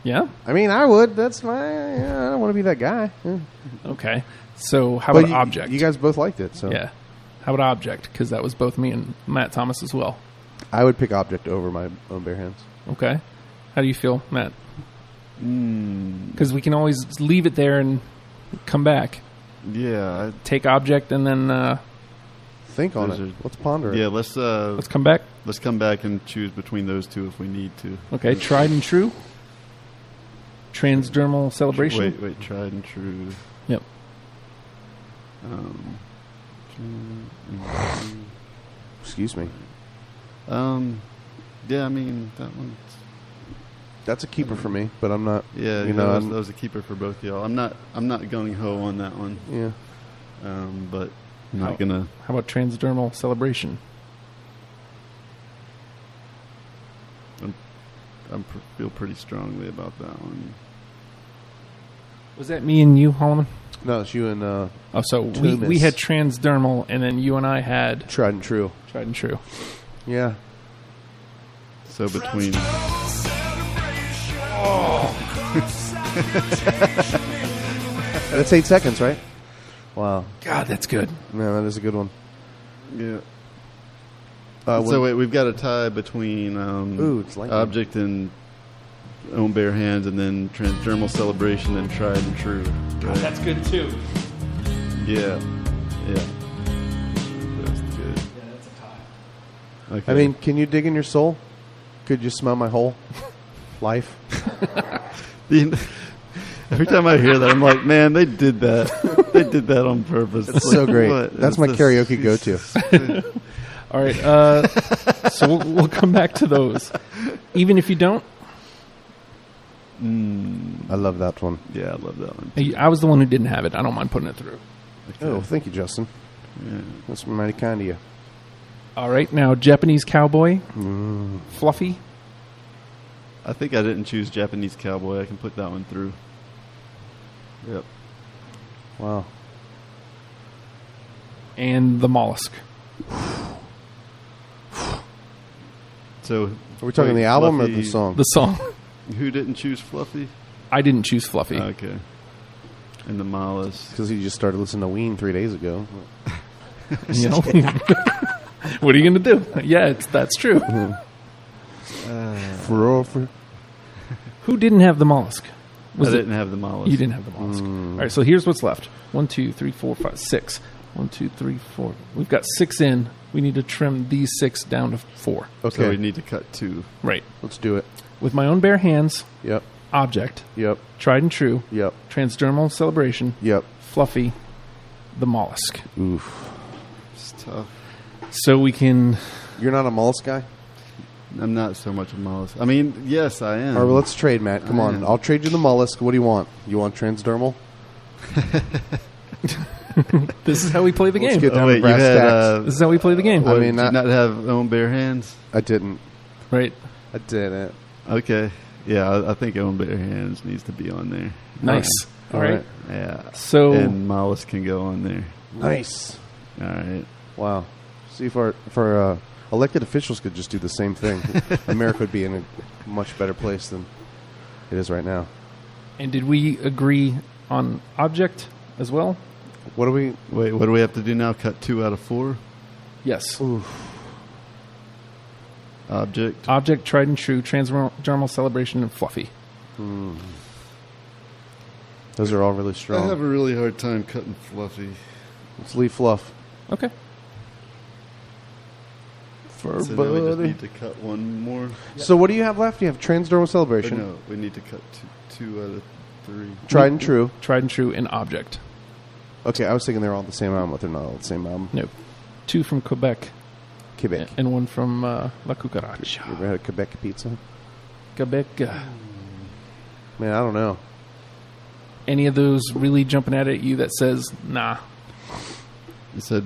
A: yeah?
B: I mean, I would. That's my. I don't want to be that guy. Yeah.
A: Okay. So how
B: But
A: about Object?
B: You guys both liked it, so
A: Yeah. How about Object? Because that was both me and Matt Thomas as well.
B: I would pick Object over My Own Bare Hands.
A: Okay. How do you feel, Matt? Because we can always leave it there and come back.
C: Yeah,
A: Take Object and then
B: think on
C: Those
B: it.
C: are-
B: Let's ponder it.
C: Yeah,
A: Let's come back.
C: let's come back and choose between those two if we need to.
A: Okay, tried and true. Transdermal celebration.
C: Wait, tried and true.
A: Yep.
B: Excuse me.
C: Yeah, I mean that one.
B: That's a keeper for me, but I'm not.
C: Yeah,
B: you know,
C: that was a keeper for both of y'all. I'm not gung ho on that one.
B: yeah.
C: But I'm not gonna.
A: How about transdermal celebration?
C: Feel pretty strongly about that one.
A: Was that me and you, Holloman?
B: No, it's you and
A: Oh, so we
B: Tumis.
A: had transdermal, and then you and I had
B: tried and true.
A: tried and true.
B: Yeah.
C: So between
B: That's 8 seconds, right? Wow.
A: God, that's good.
B: Man, that is a good one.
C: yeah.
B: So
C: Wait, we've got a tie between
B: Ooh, it's lightning.
C: object and own bare hands, and then transdermal celebration and tried and true. Right?
A: That's good too.
C: Yeah. That's good.
A: Yeah, that's a tie.
C: Okay.
B: I mean, can you dig in your soul? Could you smell my whole life?
C: Every time I hear that, I'm like, man, they did that. They did that on purpose.
B: It's so great.
C: What?
B: That's my
C: It's
B: karaoke go-to.
A: All right, so we'll come back to those. Even if you don't,
B: I love that one.
C: Yeah, I love that one.
A: I was the one who didn't have it. I don't mind putting it through.
C: Okay.
B: Oh, thank you, Justin.
C: Yeah.
B: That's mighty kind of you.
A: All right, now Japanese cowboy, fluffy.
C: I think I didn't choose Japanese cowboy. I can put that one through. Yep.
B: Wow.
A: And the mollusk.
C: So,
B: Are we talking the album or the
C: Fluffy-
B: song?
A: The song.
C: Who didn't choose Fluffy?
A: I didn't choose fluffy.
C: Okay. And the mollusk.
B: Because he just started listening to Ween 3 days ago.
A: You know, what are you going to do? Yeah, that's true.
B: For
A: Who didn't have the mollusk?
C: I didn't have the mollusk.
A: You didn't have the mollusk. All right, so here's what's left: 1, 2, 3, 4, 5, 6. 1, 2, 3, 4. We've got 6 in. We need to trim these 6 down to 4.
B: Okay,
C: So we need to cut 2.
A: Right.
B: let's do it.
A: With my own bare hands,
B: Yep,
A: object,
B: yep,
A: tried and true,
B: yep,
A: transdermal celebration,
B: yep.
A: fluffy, the mollusk.
B: Oof.
C: It's tough.
A: So we can.
B: You're not a mollusk guy?
C: I'm not so much a mollusk. I mean, yes, I am.
B: All right, well, let's trade, Matt. Come
C: I
B: on.
C: am.
B: I'll trade you the mollusk. What do you want? You want transdermal?
A: This is how we play the
B: Let's
A: game.
B: get down
C: Oh, wait,
B: to brass
C: you had,
B: tacks.
A: This is how we play the game.
C: What,
B: I mean,
C: did you
B: that-
C: not have own bare hands?
B: I didn't.
A: Right.
B: I didn't.
C: Okay. Yeah, I think own bare hands needs to be on there.
A: Nice. All right.
C: Yeah.
A: So
C: And mollusk can go on there.
B: Nice.
C: All right.
B: Wow. See, if our elected officials could just do the same thing, America would be in a much better place than it is right now.
A: And did we agree on object as well?
B: What do we...
C: Wait, what do we have to do now? Cut 2 out of 4?
A: Yes.
C: Object.
A: Object, tried and true, transdermal celebration, and fluffy.
B: Those are all really
C: I
B: strong.
C: have a really hard time cutting Fluffy.
B: Let's leave fluff.
A: Okay.
B: For
C: So now we just
B: buddy.
C: need to cut one more.
B: So what do you have left? You have transdermal
C: Or
B: celebration.
C: no, we need to cut 2 out of 3.
B: Tried and true.
A: Tried and true, and object.
B: Okay, I was thinking they're all the same album, but they're not all the same album.
A: No. 2 from Quebec,
B: Quebec.
A: and 1 from La
B: You
A: Cucaracha.
B: ever had a Quebec pizza?
A: Quebec.
B: Man, I don't know.
A: Any of those really jumping out at you that says, nah,
C: It said,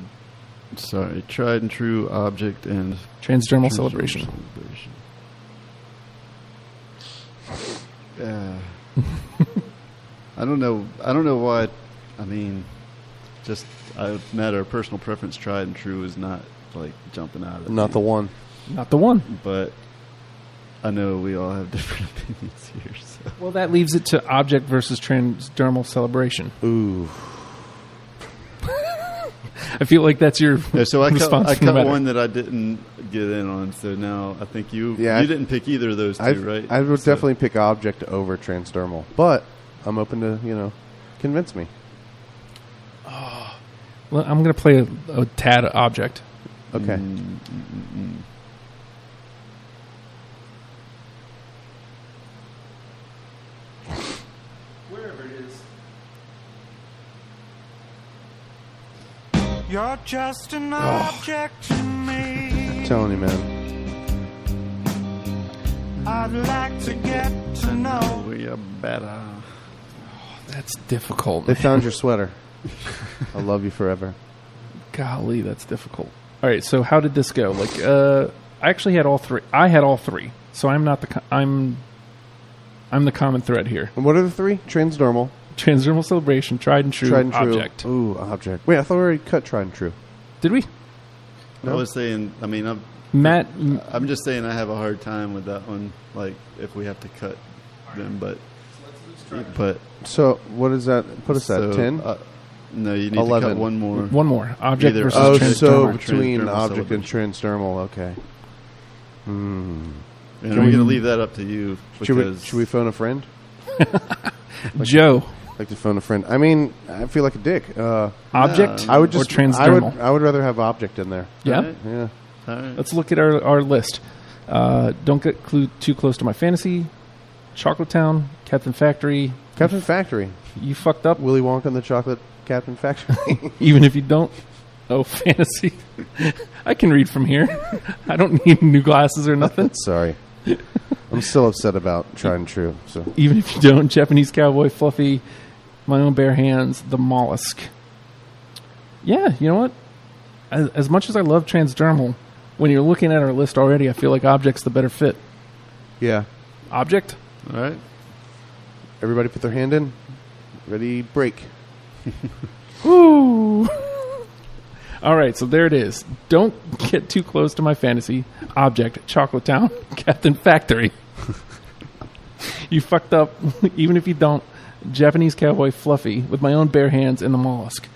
C: sorry, tried and true object and
A: transdermal celebration.
C: Yeah. I don't know why. I mean, just a matter of personal preference. Tried and true is not like jumping out at
B: Not
C: me.
B: the one.
A: Not the one.
C: But I know we all have different opinions here. So.
A: Well, that leaves it to object versus transdermal celebration.
B: Ooh.
A: I feel like that's your
C: Yeah, so I
A: response.
C: cut
A: from the matter.
C: one that I didn't get in on. So now I think you
B: Yeah,
C: you didn't pick either of those two, right?
B: I would
C: So-
B: definitely pick object over transdermal, but I'm open to, convince me.
A: I'm going to play a tad object.
B: Okay.
A: Wherever it is.
E: You're just an object to me.
B: I'm telling you, man.
E: I'd like to get to know.
C: We are better.
A: That's difficult.
B: They found your sweater. I love you forever.
A: Golly, that's difficult. All right, so how did this go? Like, I actually had all three. I had all three, so I'm not the. I'm the common thread here.
B: And what are the three? Transdermal.
A: Transdermal celebration, tried and true,
B: Tried and true.
A: object.
B: Ooh, object. Wait, I thought we already cut tried and true.
A: Did we?
B: No?
C: I was saying, I mean,
A: Matt,
C: I'm just saying I have a hard time with that one, like, if we have to cut them, but
B: So, what is that? Put us
C: so,
B: at 10?
C: no, you need
B: 11.
C: to cut one more.
A: one more. Object
C: Either
A: versus
B: Oh,
C: object
B: so
A: transdermal.
B: between
C: Transdermal
B: object and transdermal, okay.
C: And I'm going to leave that up to you.
B: Should we phone a friend?
A: Joe,
B: Like to phone a friend. I mean, I feel like a dick.
A: object
B: I would just
A: or transdermal?
B: I would rather have object in there.
A: Yeah?
C: All right.
B: Yeah.
C: All right.
A: Let's look at our list. Don't get too close to my fantasy. Chocolate Town, Captain Factory.
B: Captain Factory.
A: You fucked up,
B: Willy Wonka and the Chocolate Captain Factory.
A: even if you don't. Oh, fantasy. I can read from here. I don't need new glasses or nothing.
B: Sorry. I'm still upset about tried and true. So
A: Even if you don't. Japanese Cowboy, Fluffy, My Own Bare Hands, The Mollusk. Yeah, you know what? As much as I love transdermal, when you're looking at our list already, I feel like object's the better fit.
B: yeah.
A: Object?
C: All right.
B: Everybody put their hand in. Ready, break.
A: Woo! All right, so there it is. Don't get too close to my fantasy. Object, Chocolate Town, Captain Factory. You fucked up, even if you don't. Japanese Cowboy, Fluffy, With My Own Bare Hands, and The Mollusk.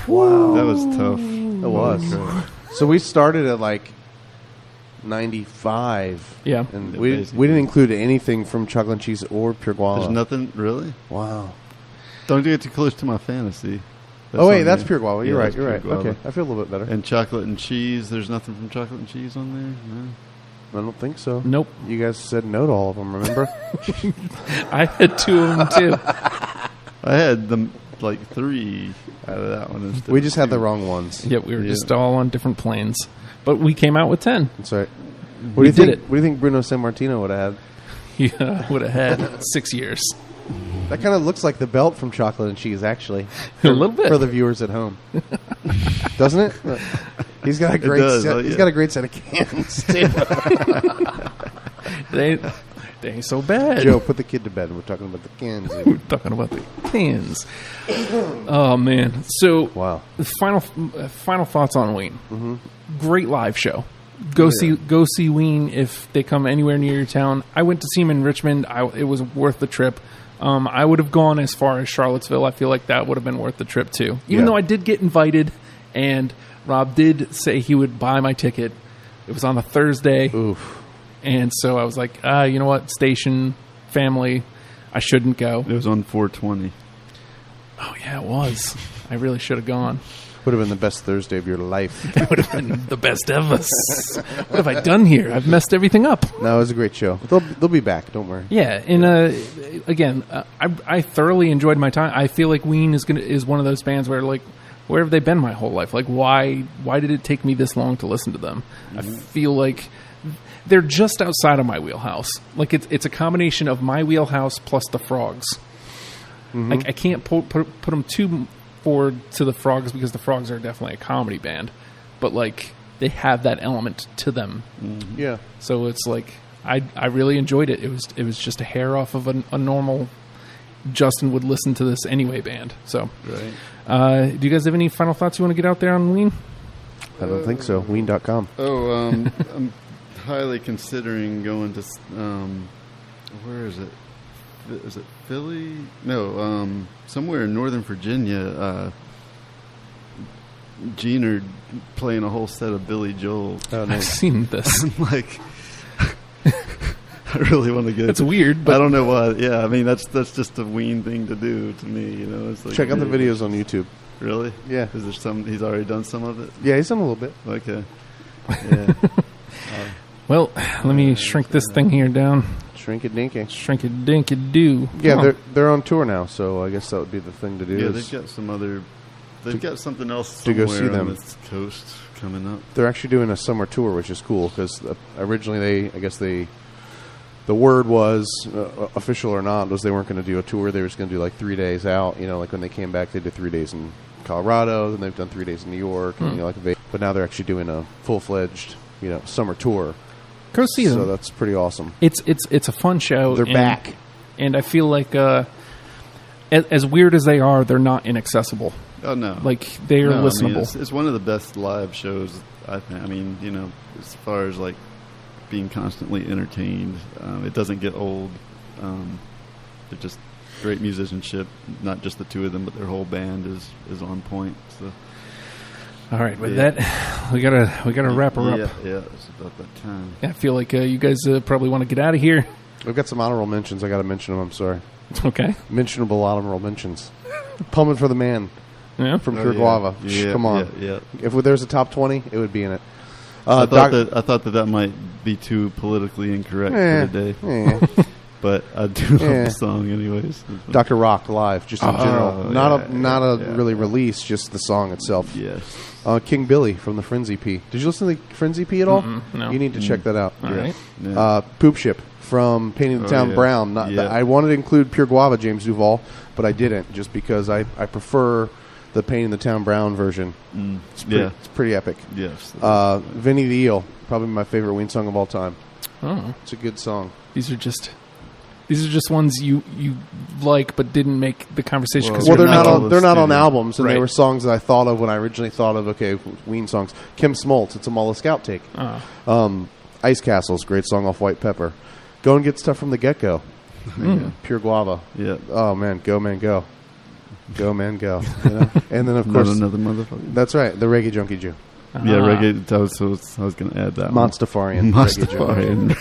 B: Wow.
C: That was tough.
B: It was. So we started at like 95.
A: Yeah.
B: And
C: Yeah,
B: we
C: basically.
B: didn't include anything from chocolate and cheese or pure guava.
C: There's nothing, really?
B: Wow.
C: Don't get too close to my fantasy.
B: Oh, wait,
C: on
B: that's
C: there.
B: pure guava.
C: Yeah,
B: You're right.
C: that's
B: You're
C: pure
B: right.
C: guava.
B: Okay. I feel a little bit better.
C: And chocolate and cheese. There's nothing from chocolate and cheese on there? No.
B: I don't think so.
A: Nope.
B: You guys said no to all of them, remember?
A: I had two of them, too.
C: I had them like 3 out of that one. Instead
B: We
C: of
B: just had the
C: 2.
B: wrong ones.
A: Yep, we were
C: Yeah.
A: just all on different planes. But we came out with 10.
B: That's right.
A: We
B: What do you
A: did
B: think?
A: it.
B: What do you think Bruno San Martino would have had?
A: Yeah, would have had 6 years.
B: That kind of looks like the belt from chocolate and cheese, actually.
A: A little bit.
B: For the viewers at home, doesn't it? He's got a great.
C: does,
B: set,
C: oh,
B: He's
C: yeah.
B: got a great set of cans. Too.
A: They ain't so bad.
B: Joe, put the kid to bed. We're talking about the cans.
A: We're talking about the cans. Oh, man. So,
B: Wow.
A: final thoughts on Ween. Great live show. Go see Ween if they come anywhere near your town. I went to see him in Richmond. It was worth the trip. I would have gone as far as Charlottesville. I feel like that would have been worth the trip too. Even
B: Yeah.
A: though I did get invited, and Rob did say he would buy my ticket. It was on a Thursday,
B: Oof.
A: and so I was like, you know what? Station, family, I shouldn't go.
C: It was on 420.
A: Oh yeah, it was. I really should have gone.
B: Would have been the best Thursday of your life.
A: That would have been the best of us. What have I done here? I've messed everything up.
B: No, it was a great show. They'll be back. Don't worry.
A: Yeah, and again, I thoroughly enjoyed my time. I feel like Ween is one of those bands where like, where have they been my whole life? Like, why did it take me this long to listen to them? I feel like they're just outside of my wheelhouse. Like it's a combination of my wheelhouse plus the Frogs. Like I can't put them too forward to the Frogs because the Frogs are definitely a comedy band, but like they have that element to them.
B: Yeah.
A: So it's like I really enjoyed it. It was just a hair off of a normal Justin would listen to this anyway band. So,
C: Right.
A: do you guys have any final thoughts you want to get out there on Ween?
B: I don't think so. Ween.com.
C: Oh, I'm highly considering going to, where is it? Is it Philly? No, somewhere in Northern Virginia. Gene are playing a whole set of Billy Joel.
B: Oh,
A: I've
B: nice.
A: seen this.
C: I'm like, I really want to get.
A: It's weird, but
C: I don't know why. Yeah, I mean that's just a Ween thing to do to me. You know, it's like,
B: Check out the videos on YouTube.
C: Really?
B: Yeah.
C: Is there some? He's already done some of it.
B: Yeah, he's done a little bit.
C: Okay. Yeah.
A: well, let me shrink this thing here down.
B: Shrink it dinky.
A: Shrink it dinky do.
B: Yeah, they're on tour now, so I guess that would be the thing to do.
C: Yeah, they've got some other. They've got something else
B: to go
C: somewhere
B: see them.
C: on this coast coming up.
B: They're actually doing a summer tour, which is cool because originally the word was, official or not, was they weren't going to do a tour. They were just going to do like 3 days out. You know, like when they came back, they did 3 days in Colorado, then they've done 3 days in New York, and, but now they're actually doing a full-fledged, summer tour.
A: Go see them.
B: So that's pretty awesome.
A: It's a fun show.
B: They're back.
A: And I feel like as weird as they are, they're not inaccessible.
C: Oh no!
A: Like they are listenable.
C: I mean, it's one of the best live shows. I think. I mean, as far as like being constantly entertained, it doesn't get old. They're just great musicianship. Not just the two of them, but their whole band is on point. So.
A: All right, with that, we gotta wrap her up.
C: Yeah, it's about that time.
A: Yeah, I feel like you guys probably want to get out of here.
B: I've got some honorable mentions. I got to mention them. I'm sorry.
A: Okay.
B: Mentionable honorable mentions. Pullman for the Man.
A: Yeah.
B: From Pure Guava.
C: Yeah,
B: Come on.
C: Yeah.
B: If there's a top 20, it would be in it.
C: I thought that might be too politically incorrect for the day. But I do love the song anyways.
B: Dr. Rock live, just in general. Not a
C: yeah.
B: really release, just the song itself.
C: Yes.
B: King Billy from the Friends EP. Did you listen to the Friends EP at all?
A: No.
B: You need to check that out.
A: All right.
C: Yeah.
B: Poop Ship from Painting the Town Brown. I wanted to include Pure Guava, James Duval, but I didn't, just because I prefer the Painting the Town Brown version. It's pretty epic.
C: Yes.
B: Vinny the Eel, probably my favorite Ween song of all time.
A: Oh.
B: It's a good song.
A: These are just ones you like, but didn't make the conversation.
B: Well, they're not on albums, and
A: Right.
B: they were songs that I thought of when I originally thought of Ween songs. Kim Smoltz, It's a Mollusk Outtake. Ice Castles, great song off White Pepper. Go and Get Stuff from the Get Go. Pure Guava.
C: Yeah.
B: Oh man, go man go, go man go. And then of course
C: another motherfucker.
B: That's right, the Reggae Junkie Jew.
C: Yeah, reggae. I was going to add that.
B: Monstafarian.
C: Monstafarian.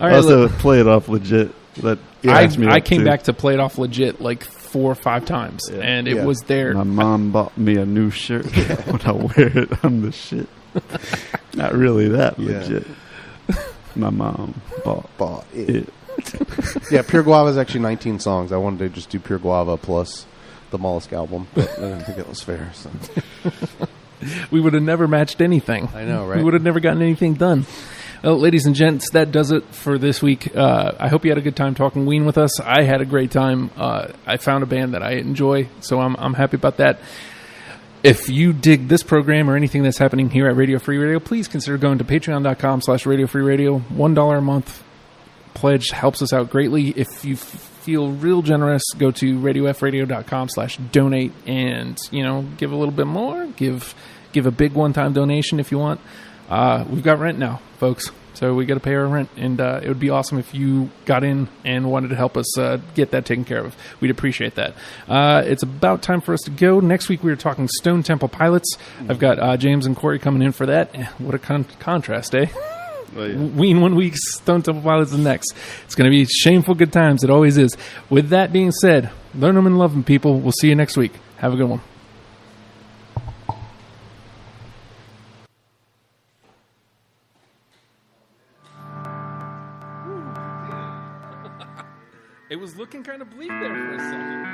A: All right,
C: also, play it off legit.
A: I came back to play it off legit like 4 or 5 times, and it was there.
C: My mom bought me a new shirt. When I wear it, I'm the shit. Not really that legit. My mom bought it.
B: Yeah, Pure Guava is actually 19 songs. I wanted to just do Pure Guava plus the Mollusk album, but I didn't think that was fair. So.
A: We would have never matched anything.
B: I know, right?
A: We would have never gotten anything done. Well, ladies and gents, that does it for this week. I hope you had a good time talking Ween with us. I had a great time. I found a band that I enjoy, so I'm happy about that. If you dig this program or anything that's happening here at Radio Free Radio, please consider going to patreon.com/Radio Free Radio. $1 a month pledge helps us out greatly. If you feel real generous, go to radiofradio.com/donate and, give a little bit more. Give a big one-time donation if you want. We've got rent now, folks, so we got to pay our rent, and it would be awesome if you got in and wanted to help us get that taken care of. We'd appreciate that. It's about time for us to go. Next week we are talking Stone Temple Pilots. I've got James and Corey coming in for that. What a contrast, eh?
C: Oh, yeah.
A: Ween 1 week, Stone Temple Pilots the next. It's going to be shameful good times. It always is. With that being said, learn them and love them, people. We'll see you next week. Have a good one. It was looking kind of bleak there for a second.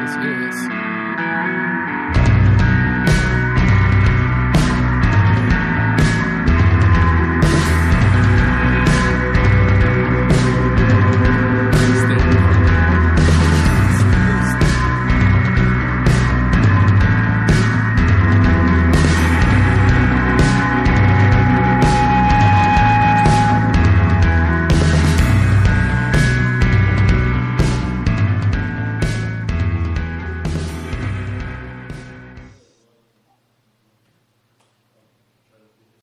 A: This is